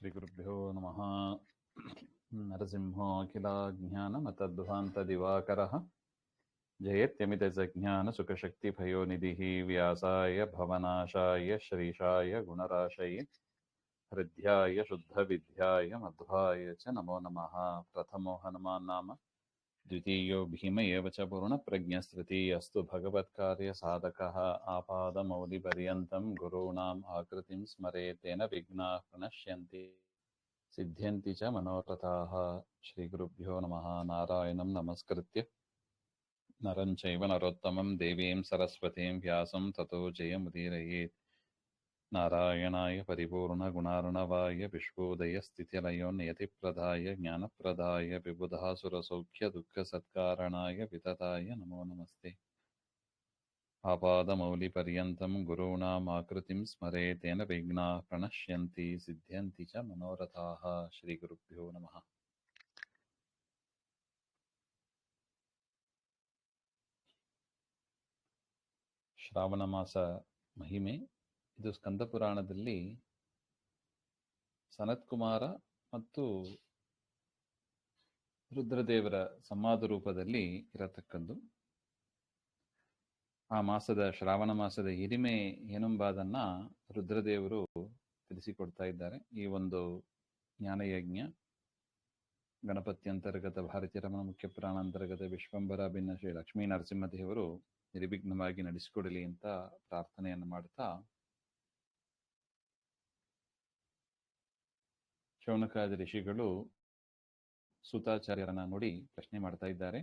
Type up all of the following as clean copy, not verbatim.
ಶ್ರೀಗುರುಭ್ಯೋ ನಮಃ. ನರಸಿಂಹೋऽಖಿಲಾಜ್ಞಾನಮತಧ್ವಾन्तದಿವಾಕರः ಜಯತ್ಯಮಿತಜ್ಞಾನಸುಖಶಕ್ತಿಭಯೋನಿಧಿः ವ್ಯಾಸಾಯ ಭವನಾಶಾಯ ಶ್ರೀಶಾಯ ಗುಣರಾಶये ಹೃದ್ಯಾಯ ಶುದ್ಧವಿದ್ಯಾಯ ಮಧ್ವಾಯ ಚ ನಮೋ ನಮಃ. ಪ್ರಥಮೋ ಹನುಮಾನ್ ನಾಮ ದ್ವಿತೀಯೋ ಭೀಮ ಏವ ಚ ಪೂರ್ಣಪ್ರಜ್ಞಸ್ತೃತೀಯಸ್ತು ಭಗವತ್ಕಾರ್ಯಸಾಧಕಃ ಆಪಾದಮೌಲಿಪರ್ಯಂతం ಗುरूणाम् ಆಕೃತಿಂ ಸ್ಮರೇತ್ ತೇನ ವಿಘ್ನಾಃ ಪ್ರಣಶ್ಯಂತಿ ಸಿದ್ಧ್ಯಂತಿ ಚ ಮನೋರಥಾಃ. ಶ್ರೀಗುರುಭ್ಯೋ ನಮಃ. ನಾರಾಯಣಂ ನಮಸ್ಕೃತ್ಯ ನರಂ ಚೈವ ನರೋತ್ತಮಂ ದೇವೀಂ ಸರಸ್ವತೀಂ ವ್ಯಾಸಂ ತತೋ ಜಯಮುದೀರಯೇತ್. ನಾರಾಯಣಾಯ ಪರಿಪೂರ್ಣಗುಣಾರ್ಣವಾಯ ವಿಶ್ವೋದಯಸ್ಥಿತಿಲಯೋನ್ನಿಯತಿಪ್ರದಾಯ ಜ್ಞಾನಪ್ರದಾಯ ವಿಬುಧಾಸುರಸೌಖ್ಯದುಃಖಸತ್ಕಾರಣಾಯ ವಿತತಾಯ ನಮೋ ನಮಸ್ತೆ. ಆಪಾದಮೌಲಿಪರ್ಯಂతం ಗುरूणाम् ಆಕೃತಿಂ ಸ್ಮರೇತ್ ತೇನ ವಿಘ್ನಾಃ ಪ್ರಣಶ್ಯಂತಿ ಸಿದ್ಧ್ಯಂತಿ ಚ ಮನೋರಥಾಃ. ಶ್ರೀಗುರುಭ್ಯೋ ನಮಃ. ಶ್ರಾವಣ ಮಾಸ ಮಹಿಮೆ. ಇದು ಸ್ಕಂದ ಪುರಾಣದಲ್ಲಿ ಸನತ್ಕುಮಾರ ಮತ್ತು ರುದ್ರದೇವರ ಸಂವಾದ ರೂಪದಲ್ಲಿ ಇರತಕ್ಕದ್ದು. ಆ ಮಾಸದ ಶ್ರಾವಣ ಮಾಸದ ಹಿರಿಮೆ ಏನೆಂಬುದನ್ನು ರುದ್ರದೇವರು ತಿಳಿಸಿಕೊಡ್ತಾ ಇದ್ದಾರೆ. ಈ ಒಂದು ಜ್ಞಾನಯಜ್ಞ ಗಣಪತಿ ಅಂತರ್ಗತ ಭಾರತೀಯ ರಮಣ ಮುಖ್ಯ ಪುರಾಣ ಅಂತರ್ಗತ ವಿಶ್ವಂಬರ ಭಿನ್ನ ಶ್ರೀ ಲಕ್ಷ್ಮೀ ನರಸಿಂಹದೇವರು ನಿರ್ವಿಘ್ನವಾಗಿ ನಡೆಸಿಕೊಡಲಿ ಅಂತ ಪ್ರಾರ್ಥನೆಯನ್ನು ಮಾಡ್ತಾ ಶೌನಕಾದಿ ಋಷಿಗಳು ಸೂತಾಚಾರ್ಯರನ್ನ ನೋಡಿ ಪ್ರಶ್ನೆ ಮಾಡ್ತಾ ಇದ್ದಾರೆ.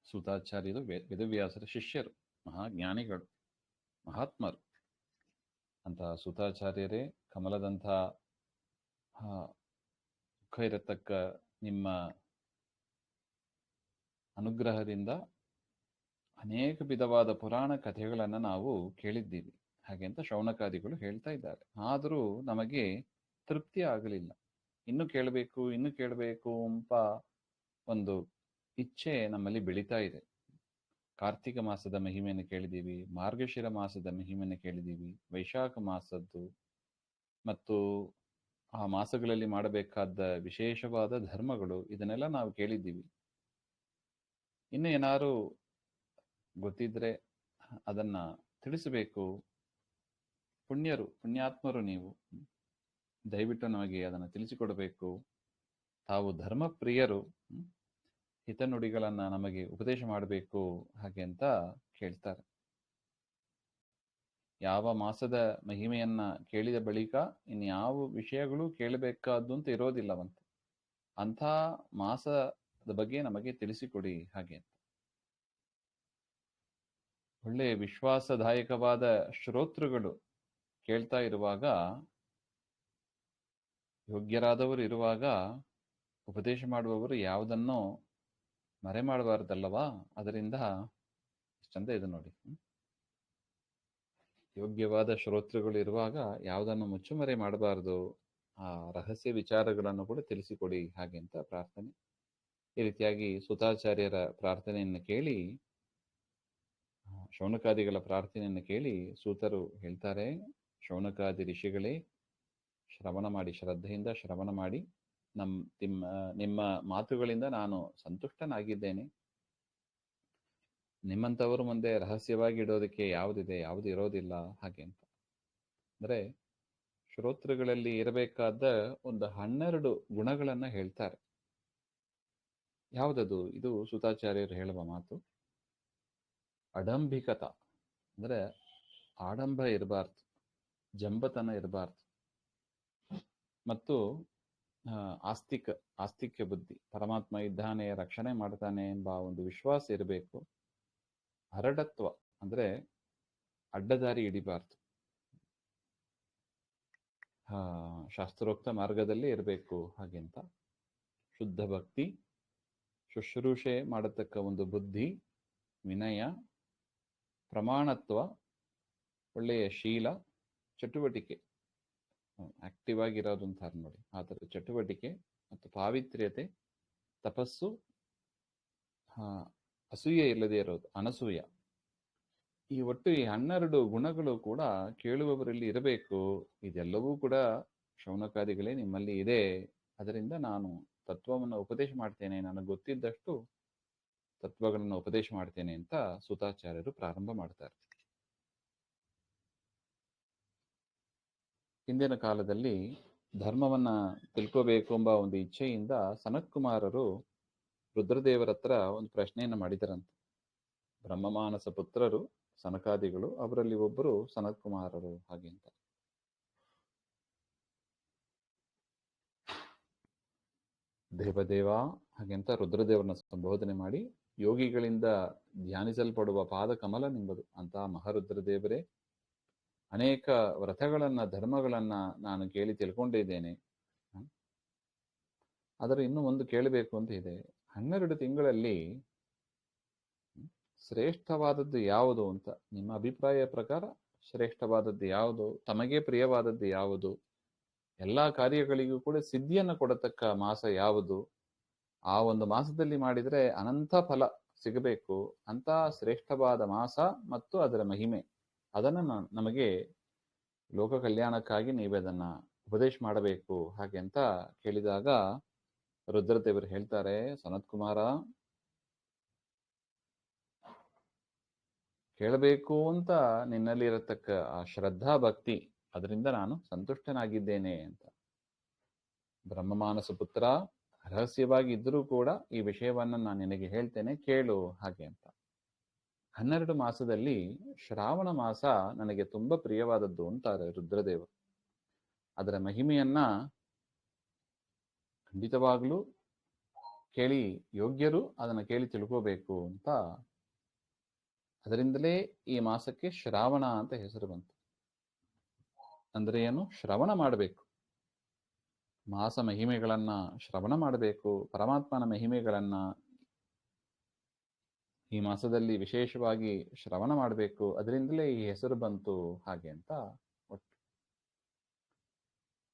ಸೂತಾಚಾರ್ಯರು ವೇದವ್ಯಾಸರ ಶಿಷ್ಯರು, ಮಹಾಜ್ಞಾನಿಗಳು, ಮಹಾತ್ಮರು. ಅಂತಹ ಸೂತಾಚಾರ್ಯರೇ, ಕಮಲದಂಥ ಮುಖ ಇರತಕ್ಕ ನಿಮ್ಮ ಅನುಗ್ರಹದಿಂದ ಅನೇಕ ವಿಧವಾದ ಪುರಾಣ ಕಥೆಗಳನ್ನು ನಾವು ಕೇಳಿದ್ದೀವಿ ಹಾಗೆ ಅಂತ ಶೌನಕಾದಿಗಳು ಹೇಳ್ತಾ ಇದ್ದಾರೆ. ಆದರೂ ನಮಗೆ ತೃಪ್ತಿ ಆಗಲಿಲ್ಲ. ಇನ್ನು ಕೇಳಬೇಕು ಅಂತ ಒಂದು ಇಚ್ಛೆ ನಮ್ಮಲ್ಲಿ ಬೆಳೀತಾ ಇದೆ. ಕಾರ್ತಿಕ ಮಾಸದ ಮಹಿಮೆಯನ್ನು ಕೇಳಿದ್ದೀವಿ, ಮಾರ್ಗಶಿರ ಮಾಸದ ಮಹಿಮೆಯನ್ನು ಕೇಳಿದ್ದೀವಿ, ವೈಶಾಖ ಮಾಸದ್ದು ಮತ್ತು ಆ ಮಾಸಗಳಲ್ಲಿ ಮಾಡಬೇಕಾದ ವಿಶೇಷವಾದ ಧರ್ಮಗಳು, ಇದನ್ನೆಲ್ಲ ನಾವು ಕೇಳಿದ್ದೀವಿ. ಇನ್ನು ಏನಾರು ಗೊತ್ತಿದ್ರೆ ಅದನ್ನ ತಿಳಿಸಬೇಕು. ಪುಣ್ಯಾತ್ಮರು ನೀವು, ದಯವಿಟ್ಟು ನಮಗೆ ಅದನ್ನು ತಿಳಿಸಿಕೊಡಬೇಕು. ತಾವು ಧರ್ಮಪ್ರಿಯರು, ಹಿತನುಡಿಗಳನ್ನ ನಮಗೆ ಉಪದೇಶ ಮಾಡಬೇಕು ಹಾಗೆ ಅಂತ ಕೇಳ್ತಾರೆ. ಯಾವ ಮಾಸದ ಮಹಿಮೆಯನ್ನ ಕೇಳಿದ ಬಳಿಕ ಇನ್ಯಾವ ವಿಷಯಗಳು ಕೇಳಬೇಕಾದ್ದು ಅಂತ ಇರೋದಿಲ್ಲವಂತೆ. ಅಂಥ ಮಾಸದ ಬಗ್ಗೆ ನಮಗೆ ತಿಳಿಸಿಕೊಡಿ ಹಾಗೆ ಅಂತ. ಒಳ್ಳೆ ವಿಶ್ವಾಸದಾಯಕವಾದ ಶ್ರೋತೃಗಳು ಕೇಳ್ತಾ ಇರುವಾಗ, ಯೋಗ್ಯರಾದವರು ಇರುವಾಗ ಉಪದೇಶ ಮಾಡುವವರು ಯಾವುದನ್ನೋ ಮರೆ ಮಾಡಬಾರ್ದಲ್ಲವಾ? ಅದರಿಂದ ಚಂದ ಇದು ನೋಡಿ. ಯೋಗ್ಯವಾದ ಶ್ರೋತೃಗಳು ಇರುವಾಗ ಯಾವುದನ್ನು ಮುಚ್ಚುಮರೆ ಮಾಡಬಾರ್ದು, ಆ ರಹಸ್ಯ ವಿಚಾರಗಳನ್ನು ಕೂಡ ತಿಳಿಸಿಕೊಡಿ ಹಾಗೆ ಅಂತ ಪ್ರಾರ್ಥನೆ. ಈ ರೀತಿಯಾಗಿ ಸುತಾಚಾರ್ಯರ ಪ್ರಾರ್ಥನೆಯನ್ನು ಕೇಳಿ, ಶೌನಕಾದಿಗಳ ಪ್ರಾರ್ಥನೆಯನ್ನು ಕೇಳಿ ಸೂತರು ಹೇಳ್ತಾರೆ, ಶೌನಕಾದಿ ಋಷಿಗಳೇ, ಶ್ರವಣ ಮಾಡಿ, ಶ್ರದ್ಧೆಯಿಂದ ಶ್ರವಣ ಮಾಡಿ. ನಿಮ್ಮ ಮಾತುಗಳಿಂದ ನಾನು ಸಂತುಷ್ಟನಾಗಿದ್ದೇನೆ. ನಿಮ್ಮಂಥವರು ಮುಂದೆ ರಹಸ್ಯವಾಗಿ ಇಡೋದಕ್ಕೆ ಯಾವುದಿದೆ, ಯಾವುದು ಇರೋದಿಲ್ಲ ಹಾಗೆ ಅಂತ. ಅಂದರೆ ಶ್ರೋತೃಗಳಲ್ಲಿ ಇರಬೇಕಾದ ಒಂದು 12 ಗುಣಗಳನ್ನ ಹೇಳ್ತಾರೆ. ಯಾವುದದು? ಇದು ಸುತಾಚಾರ್ಯರು ಹೇಳುವ ಮಾತು. ಅಡಂಭಿಕತ ಅಂದರೆ ಆಡಂಬ ಇರಬಾರ್ದು, ಜಂಬತನ ಇರಬಾರ್ದು. ಮತ್ತು ಆಸ್ತಿಕ್ಯ ಬುದ್ಧಿ, ಪರಮಾತ್ಮ ಇದ್ದಾನೆ, ರಕ್ಷಣೆ ಮಾಡ್ತಾನೆ ಎಂಬ ಒಂದು ವಿಶ್ವಾಸ ಇರಬೇಕು. ಹರಡತ್ವ ಅಂದ್ರೆ ಅಡ್ಡದಾರಿ ಹಿಡಿಬಾರ್ದು, ಶಾಸ್ತ್ರೋಕ್ತ ಮಾರ್ಗದಲ್ಲಿ ಇರಬೇಕು ಹಾಗೆ ಅಂತ. ಶುದ್ಧ ಭಕ್ತಿ, ಶುಶ್ರೂಷೆ ಮಾಡತಕ್ಕ ಒಂದು ಬುದ್ಧಿ, ವಿನಯ, ಪ್ರಮಾಣತ್ವ, ಒಳ್ಳೆಯ ಶೀಲ, ಚಟುವಟಿಕೆ, ಆಕ್ಟಿವ್ ಆಗಿರೋದು ಅಂತಾರೆ ನೋಡಿ, ಆ ಥರ ಚಟುವಟಿಕೆ ಮತ್ತು ಪಾವಿತ್ರ್ಯತೆ, ತಪಸ್ಸು, ಅಸೂಯೆ ಇಲ್ಲದೆ ಇರೋದು, ಅನಸೂಯ. ಈ ಒಟ್ಟು ಈ 12 ಗುಣಗಳು ಕೂಡ ಕೇಳುವವರಲ್ಲಿ ಇರಬೇಕು. ಇದೆಲ್ಲವೂ ಕೂಡ ಶೌನಕಾದಿಗಳೇ ನಿಮ್ಮಲ್ಲಿ ಇದೆ, ಅದರಿಂದ ನಾನು ತತ್ವವನ್ನು ಉಪದೇಶ ಮಾಡ್ತೇನೆ, ನನಗೆ ಗೊತ್ತಿದ್ದಷ್ಟು ತತ್ವಗಳನ್ನು ಉಪದೇಶ ಮಾಡ್ತೇನೆ ಅಂತ ಸುತಾಚಾರ್ಯರು ಪ್ರಾರಂಭ ಮಾಡ್ತಾರೆ. ಹಿಂದಿನ ಕಾಲದಲ್ಲಿ ಧರ್ಮವನ್ನ ತಿಳ್ಕೋಬೇಕು ಎಂಬ ಒಂದು ಇಚ್ಛೆಯಿಂದ ಸನತ್ ಕುಮಾರರು ರುದ್ರದೇವರ ಹತ್ರ ಒಂದು ಪ್ರಶ್ನೆಯನ್ನು ಮಾಡಿದರಂತೆ. ಬ್ರಹ್ಮಮಾನಸ ಪುತ್ರರು ಸನಕಾದಿಗಳು, ಅವರಲ್ಲಿ ಒಬ್ಬರು ಸನತ್ ಕುಮಾರರು ಹಾಗೆ ಅಂತ. ದೇವದೇವ ಹಾಗೆಂತ ರುದ್ರದೇವರನ್ನ ಸಂಬೋಧನೆ ಮಾಡಿ, ಯೋಗಿಗಳಿಂದ ಧ್ಯಾನಿಸಲ್ಪಡುವ ಪಾದ ಕಮಲ ನಿಂಬದು ಅಂತ ಮಹಾರುದ್ರದೇವರೇ, ಅನೇಕ ವ್ರತಗಳನ್ನ ಧರ್ಮಗಳನ್ನ ನಾನು ಕೇಳಿ ತಿಳ್ಕೊಂಡಿದ್ದೇನೆ. ಆದರೆ ಇನ್ನೂ ಒಂದು ಕೇಳಬೇಕು ಅಂತ ಇದೆ. 12 ತಿಂಗಳಲ್ಲಿ ಶ್ರೇಷ್ಠವಾದದ್ದು ಯಾವುದು ಅಂತ ನಿಮ್ಮ ಅಭಿಪ್ರಾಯ ಪ್ರಕಾರ ಶ್ರೇಷ್ಠವಾದದ್ದು ಯಾವುದು, ತಮಗೆ ಪ್ರಿಯವಾದದ್ದು ಯಾವುದು, ಎಲ್ಲ ಕಾರ್ಯಗಳಿಗೂ ಕೂಡ ಸಿದ್ಧಿಯನ್ನು ಕೊಡತಕ್ಕ ಮಾಸ ಯಾವುದು, ಆ ಒಂದು ಮಾಸದಲ್ಲಿ ಮಾಡಿದರೆ ಅನಂತ ಫಲ ಸಿಗಬೇಕು ಅಂತ ಶ್ರೇಷ್ಠವಾದ ಮಾಸ ಮತ್ತು ಅದರ ಮಹಿಮೆ ಅದನ್ನು ನಮಗೆ ಲೋಕ ಕಲ್ಯಾಣಕ್ಕಾಗಿ ನೀವದನ್ನ ಉಪದೇಶ ಮಾಡಬೇಕು ಹಾಗೆ ಅಂತ ಕೇಳಿದಾಗ ರುದ್ರದೇವರು ಹೇಳ್ತಾರೆ, ಸನತ್ ಕುಮಾರ, ಕೇಳಬೇಕು ಅಂತ ನಿನ್ನಲ್ಲಿ ಇರತಕ್ಕ ಆ ಶ್ರದ್ಧಾ ಭಕ್ತಿ, ಅದರಿಂದ ನಾನು ಸಂತುಷ್ಟನಾಗಿದ್ದೇನೆ ಅಂತ. ಬ್ರಹ್ಮಮಾನಸ ಪುತ್ರ, ರಹಸ್ಯವಾಗಿ ಇದ್ರೂ ಕೂಡ ಈ ವಿಷಯವನ್ನ ನಾನು ನಿನಗೆ ಹೇಳ್ತೇನೆ, ಕೇಳು ಹಾಗೆ ಅಂತ. 12 ಮಾಸದಲ್ಲಿ ಶ್ರಾವಣ ಮಾಸ ನನಗೆ ತುಂಬಾ ಪ್ರಿಯವಾದದ್ದು ಅಂತಾರೆ ರುದ್ರದೇವರು. ಅದರ ಮಹಿಮೆಯನ್ನ ಖಂಡಿತವಾಗ್ಲೂ ಕೇಳಿ ಯೋಗ್ಯರು ಅದನ್ನು ಕೇಳಿ ತಿಳ್ಕೋಬೇಕು ಅಂತ. ಅದರಿಂದಲೇ ಈ ಮಾಸಕ್ಕೆ ಶ್ರಾವಣ ಅಂತ ಹೆಸರು ಬಂತು. ಅಂದ್ರೆ ಏನು? ಶ್ರವಣ ಮಾಡಬೇಕು, ಮಾಸ ಮಹಿಮೆಗಳನ್ನ ಶ್ರವಣ ಮಾಡಬೇಕು, ಪರಮಾತ್ಮನ ಮಹಿಮೆಗಳನ್ನ ಈ ಮಾಸದಲ್ಲಿ ವಿಶೇಷವಾಗಿ ಶ್ರವಣ ಮಾಡಬೇಕು, ಅದರಿಂದಲೇ ಈ ಹೆಸರು ಬಂತು ಹಾಗೆ ಅಂತ. ಒಟ್ಟು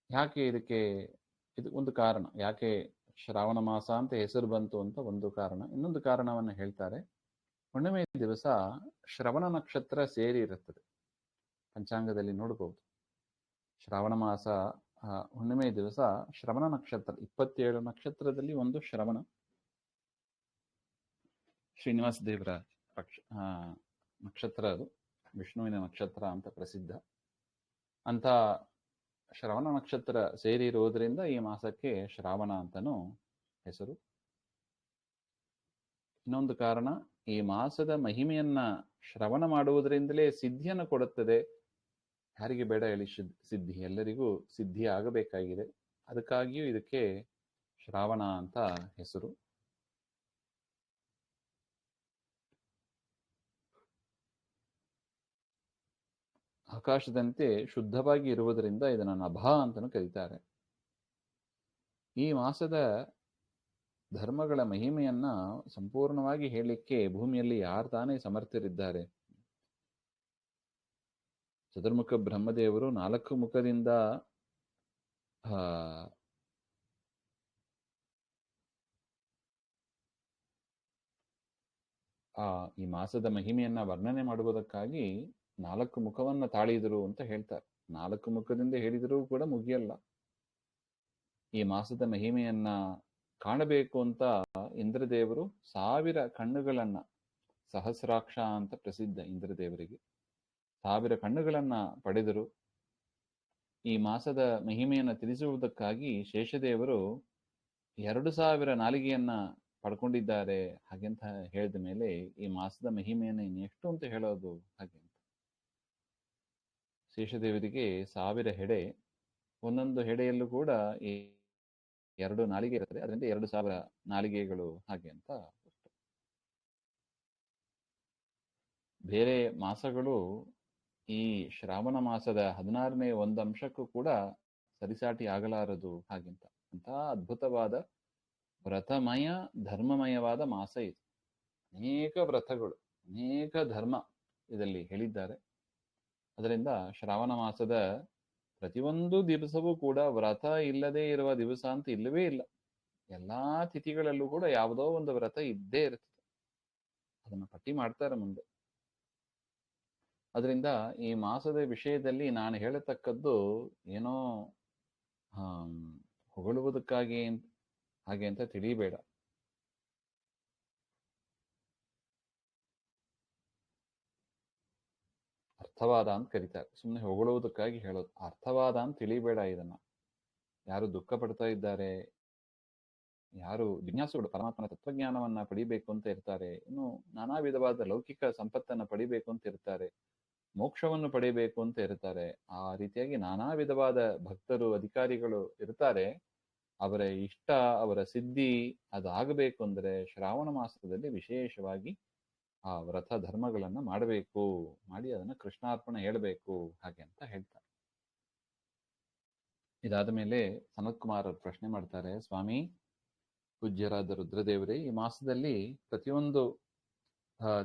ಯಾಕೆ ಇದಕ್ಕೆ ಇದು ಒಂದು ಕಾರಣ, ಯಾಕೆ ಶ್ರಾವಣ ಮಾಸ ಅಂತ ಹೆಸರು ಬಂತು ಅಂತ ಒಂದು ಕಾರಣ. ಇನ್ನೊಂದು ಕಾರಣವನ್ನು ಹೇಳ್ತಾರೆ. ಹುಣ್ಣಿಮೆ ದಿವಸ ಶ್ರವಣ ನಕ್ಷತ್ರ ಸೇರಿ ಇರುತ್ತದೆ, ಪಂಚಾಂಗದಲ್ಲಿ ನೋಡಬಹುದು. ಶ್ರಾವಣ ಮಾಸ ಹುಣ್ಣಿಮೆ ದಿವಸ ಶ್ರವಣ ನಕ್ಷತ್ರ, 27 ನಕ್ಷತ್ರದಲ್ಲಿ ಒಂದು ಶ್ರವಣ. ಶ್ರೀನಿವಾಸ ದೇವರ ನಕ್ಷತ್ರ, ಅದು ವಿಷ್ಣುವಿನ ನಕ್ಷತ್ರ ಅಂತ ಪ್ರಸಿದ್ಧ. ಅಂತ ಶ್ರವಣ ನಕ್ಷತ್ರ ಸೇರಿ ಇರುವುದರಿಂದ ಈ ಮಾಸಕ್ಕೆ ಶ್ರಾವಣ ಅಂತನೂ ಹೆಸರು. ಇನ್ನೊಂದು ಕಾರಣ, ಈ ಮಾಸದ ಮಹಿಮೆಯನ್ನ ಶ್ರವಣ ಮಾಡುವುದರಿಂದಲೇ ಸಿದ್ಧಿಯನ್ನು ಕೊಡುತ್ತದೆ. ಯಾರಿಗೆ ಬೇಡ ಹೇಳಿ ಸಿದ್ಧಿ? ಎಲ್ಲರಿಗೂ ಸಿದ್ಧಿ ಆಗಬೇಕಾಗಿದೆ. ಅದಕ್ಕಾಗಿಯೂ ಇದಕ್ಕೆ ಶ್ರಾವಣ ಅಂತ ಹೆಸರು. ಆಕಾಶದಂತೆ ಶುದ್ಧವಾಗಿ ಇರುವುದರಿಂದ ಇದನ್ನು ನಭ ಅಂತಲೂ ಕರೀತಾರೆ. ಈ ಮಾಸದ ಧರ್ಮಗಳ ಮಹಿಮೆಯನ್ನ ಸಂಪೂರ್ಣವಾಗಿ ಹೇಳಲಿಕ್ಕೆ ಭೂಮಿಯಲ್ಲಿ ಯಾರು ತಾನೇ ಸಮರ್ಥರಿದ್ದಾರೆ? ಚತುರ್ಮುಖ ಬ್ರಹ್ಮದೇವರು 4 ಮುಖದಿಂದ ಈ ಮಾಸದ ಮಹಿಮೆಯನ್ನ ವರ್ಣನೆ ಮಾಡುವುದಕ್ಕಾಗಿ 4 ಮುಖವನ್ನ ತಾಳಿದರು ಅಂತ ಹೇಳ್ತಾರೆ. 4 ಮುಖದಿಂದ ಹೇಳಿದರೂ ಕೂಡ ಮುಗಿಯಲ್ಲ. ಈ ಮಾಸದ ಮಹಿಮೆಯನ್ನ ಕಾಣಬೇಕು ಅಂತ ಇಂದ್ರದೇವರು 1000 ಕಣ್ಣುಗಳನ್ನ, ಸಹಸ್ರಾಕ್ಷ ಅಂತ ಪ್ರಸಿದ್ಧ ಇಂದ್ರದೇವರಿಗೆ, 1000 ಕಣ್ಣುಗಳನ್ನ ಪಡೆದರು. ಈ ಮಾಸದ ಮಹಿಮೆಯನ್ನ ತಿಳಿಸುವುದಕ್ಕಾಗಿ ಶೇಷದೇವರು 2000 ನಾಲಿಗೆಯನ್ನ ಪಡ್ಕೊಂಡಿದ್ದಾರೆ ಹಾಗೆಂತ ಹೇಳಿದ ಮೇಲೆ ಈ ಮಾಸದ ಮಹಿಮೆಯನ್ನು ಇನ್ನೆಷ್ಟು ಅಂತ ಹೇಳೋದು ಹಾಗೆ ಅಂತ. ಶೇಷದೇವರಿಗೆ 1000 ಹೆಡೆ, ಒಂದೊಂದು ಹೆಡೆಯಲ್ಲೂ ಕೂಡ ಈ 2 ನಾಲಿಗೆ ಇರುತ್ತದೆ, ಅದರಿಂದ 2000 ನಾಲಿಗೆಗಳು ಹಾಗೆ ಅಂತ. ಬೇರೆ ಮಾಸಗಳು ಈ ಶ್ರಾವಣ ಮಾಸದ 16ನೇ ಒಂದು ಅಂಶಕ್ಕೂ ಕೂಡ ಸರಿಸಾಟಿ ಆಗಲಾರದು ಹಾಗೆಂತ. ಅಂತ ಅದ್ಭುತವಾದ ವ್ರತಮಯ ಧರ್ಮಮಯವಾದ ಮಾಸ ಇದು. ಅನೇಕ ವ್ರತಗಳು, ಅನೇಕ ಧರ್ಮ ಇದರಲ್ಲಿ ಹೇಳಿದ್ದಾರೆ. ಅದರಿಂದ ಶ್ರಾವಣ ಮಾಸದ ಪ್ರತಿಯೊಂದು ದಿವಸವೂ ಕೂಡ ವ್ರತ ಇಲ್ಲದೆ ಇರುವ ದಿವಸ ಅಂತ ಇಲ್ಲವೇ ಇಲ್ಲ. ಎಲ್ಲಾ ತಿಥಿಗಳಲ್ಲೂ ಕೂಡ ಯಾವುದೋ ಒಂದು ವ್ರತ ಇದ್ದೇ ಇರ್ತದೆ, ಅದನ್ನು ಪಟ್ಟಿ ಮಾಡ್ತಾರೆ ಮುಂದೆ. ಅದರಿಂದ ಈ ಮಾಸದ ವಿಷಯದಲ್ಲಿ ನಾನು ಹೇಳತಕ್ಕದ್ದು ಏನೋ ಹೊಗಳುವುದಕ್ಕಾಗಿ ಹಾಗೆ ಅಂತ ತಿಳಿಬೇಡ. ಅರ್ಥವಾದ ಅಂತ ಕರೀತಾರೆ. ಸುಮ್ಮನೆ ಹೊಗಳುವುದಕ್ಕಾಗಿ ಹೇಳೋದು. ಅರ್ಥವಾದ ಅಂತ ತಿಳಿಬೇಡ. ಇದನ್ನ ಯಾರು ದುಃಖ ಪಡ್ತಾ ಇದ್ದಾರೆ, ಯಾರು ಜಿಜ್ಞಾಸುಗಳು ಪರಮಾತ್ಮನ ತತ್ವಜ್ಞಾನವನ್ನ ಪಡಿಬೇಕು ಅಂತ ಇರ್ತಾರೆ, ಇನ್ನು ನಾನಾ ವಿಧವಾದ ಲೌಕಿಕ ಸಂಪತ್ತನ್ನ ಪಡಿಬೇಕು ಅಂತ ಇರ್ತಾರೆ, ಮೋಕ್ಷವನ್ನು ಪಡಿಬೇಕು ಅಂತ ಇರ್ತಾರೆ, ಆ ರೀತಿಯಾಗಿ ನಾನಾ ವಿಧವಾದ ಭಕ್ತರು ಅಧಿಕಾರಿಗಳು ಇರ್ತಾರೆ. ಅವರ ಇಷ್ಟ, ಅವರ ಸಿದ್ಧಿ ಅದಾಗಬೇಕು ಅಂದ್ರೆ ಶ್ರಾವಣ ಮಾಸದಲ್ಲಿ ವಿಶೇಷವಾಗಿ ಆ ವ್ರತ ಧರ್ಮಗಳನ್ನ ಮಾಡಬೇಕು, ಮಾಡಿ ಅದನ್ನ ಕೃಷ್ಣಾರ್ಪಣೆ ಹೇಳಬೇಕು ಹಾಗೆ ಅಂತ ಹೇಳ್ತಾರೆ. ಇದಾದ ಮೇಲೆ ಸನತ್ ಕುಮಾರರು ಪ್ರಶ್ನೆ ಮಾಡ್ತಾರೆ, ಸ್ವಾಮಿ ಪೂಜ್ಯರಾದ ರುದ್ರದೇವರೇ, ಈ ಮಾಸದಲ್ಲಿ ಪ್ರತಿಯೊಂದು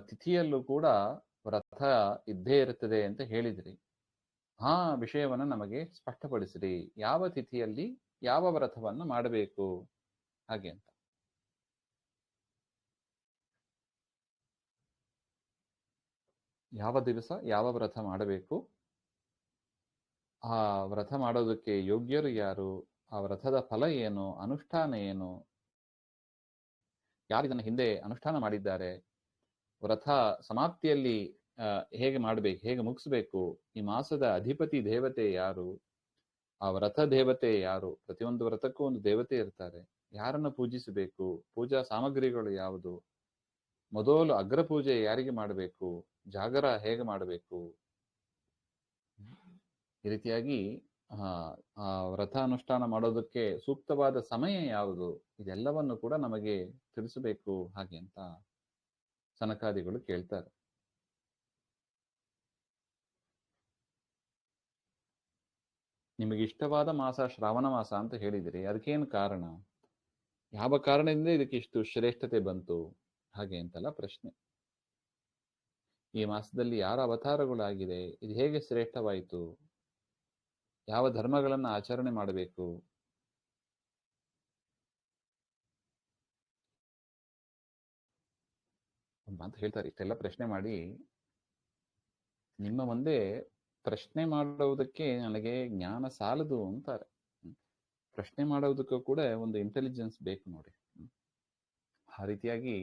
ತಿಥಿಯಲ್ಲೂ ಕೂಡ ವ್ರತ ಇದ್ದೇ ಇರುತ್ತದೆ ಅಂತ ಹೇಳಿದ್ರಿ. ಆ ವಿಷಯವನ್ನ ನಮಗೆ ಸ್ಪಷ್ಟಪಡಿಸಿರಿ. ಯಾವ ತಿಥಿಯಲ್ಲಿ ಯಾವ ವ್ರತವನ್ನ ಮಾಡಬೇಕು ಹಾಗೆ ಅಂತ. ಯಾವ ದಿವಸ ಯಾವ ವ್ರತ ಮಾಡಬೇಕು, ಆ ವ್ರತ ಮಾಡೋದಕ್ಕೆ ಯೋಗ್ಯರು ಯಾರು, ಆ ವ್ರತದ ಫಲ ಏನು, ಅನುಷ್ಠಾನ ಏನು, ಯಾರಿದನ್ನು ಹಿಂದೆ ಅನುಷ್ಠಾನ ಮಾಡಿದ್ದಾರೆ, ವ್ರತ ಸಮಾಪ್ತಿಯಲ್ಲಿ ಹೇಗೆ ಮಾಡಬೇಕು, ಹೇಗೆ ಮುಗಿಸ್ಬೇಕು, ಈ ಮಾಸದ ಅಧಿಪತಿ ದೇವತೆ ಯಾರು, ಆ ವ್ರತ ದೇವತೆ ಯಾರು, ಪ್ರತಿಯೊಂದು ವ್ರತಕ್ಕೂ ಒಂದು ದೇವತೆ ಇರ್ತಾರೆ, ಯಾರನ್ನು ಪೂಜಿಸಬೇಕು, ಪೂಜಾ ಸಾಮಗ್ರಿಗಳು ಯಾವುದು, ಮೊದಲು ಅಗ್ರ ಪೂಜೆ ಯಾರಿಗೆ ಮಾಡಬೇಕು, ಜಾಗರ ಹೇಗೆ ಮಾಡಬೇಕು, ಈ ರೀತಿಯಾಗಿ ಆ ವ್ರತ ಅನುಷ್ಠಾನ ಮಾಡೋದಕ್ಕೆ ಸೂಕ್ತವಾದ ಸಮಯ ಯಾವುದು, ಇದೆಲ್ಲವನ್ನು ಕೂಡ ನಮಗೆ ತಿಳಿಸಬೇಕು ಹಾಗೆ ಅಂತ ಸನಕಾದಿಗಳು ಕೇಳ್ತಾರೆ. ನಿಮಗೆ ಇಷ್ಟವಾದ ಮಾಸ ಶ್ರಾವಣ ಮಾಸ ಅಂತ ಹೇಳಿದಿರಿ, ಅದಕ್ಕೇನು ಕಾರಣ, ಯಾವ ಕಾರಣದಿಂದ ಇದಕ್ಕೆ ಇಷ್ಟು ಶ್ರೇಷ್ಠತೆ ಬಂತು ಹಾಗೆ ಅಂತೆಲ್ಲ ಪ್ರಶ್ನೆ. ಈ ಮಾಸದಲ್ಲಿ ಯಾರ ಅವತಾರಗಳಾಗಿದೆ, ಇದು ಹೇಗೆ ಶ್ರೇಷ್ಠವಾಯಿತು, ಯಾವ ಧರ್ಮಗಳನ್ನ ಆಚರಣೆ ಮಾಡಬೇಕು, ಅಂತ ಹೇಳ್ತಾರೆ. ಇಷ್ಟೆಲ್ಲ ಪ್ರಶ್ನೆ ಮಾಡಿ ನಿಮ್ಮ ಮುಂದೆ ಪ್ರಶ್ನೆ ಮಾಡುವುದಕ್ಕೆ ನನಗೆ ಜ್ಞಾನ ಸಾಲದು ಅಂತಾರೆ. ಪ್ರಶ್ನೆ ಮಾಡುವುದಕ್ಕೂ ಕೂಡ ಒಂದು ಇಂಟೆಲಿಜೆನ್ಸ್ ಬೇಕು ನೋಡಿ. ಆ ರೀತಿಯಾಗಿ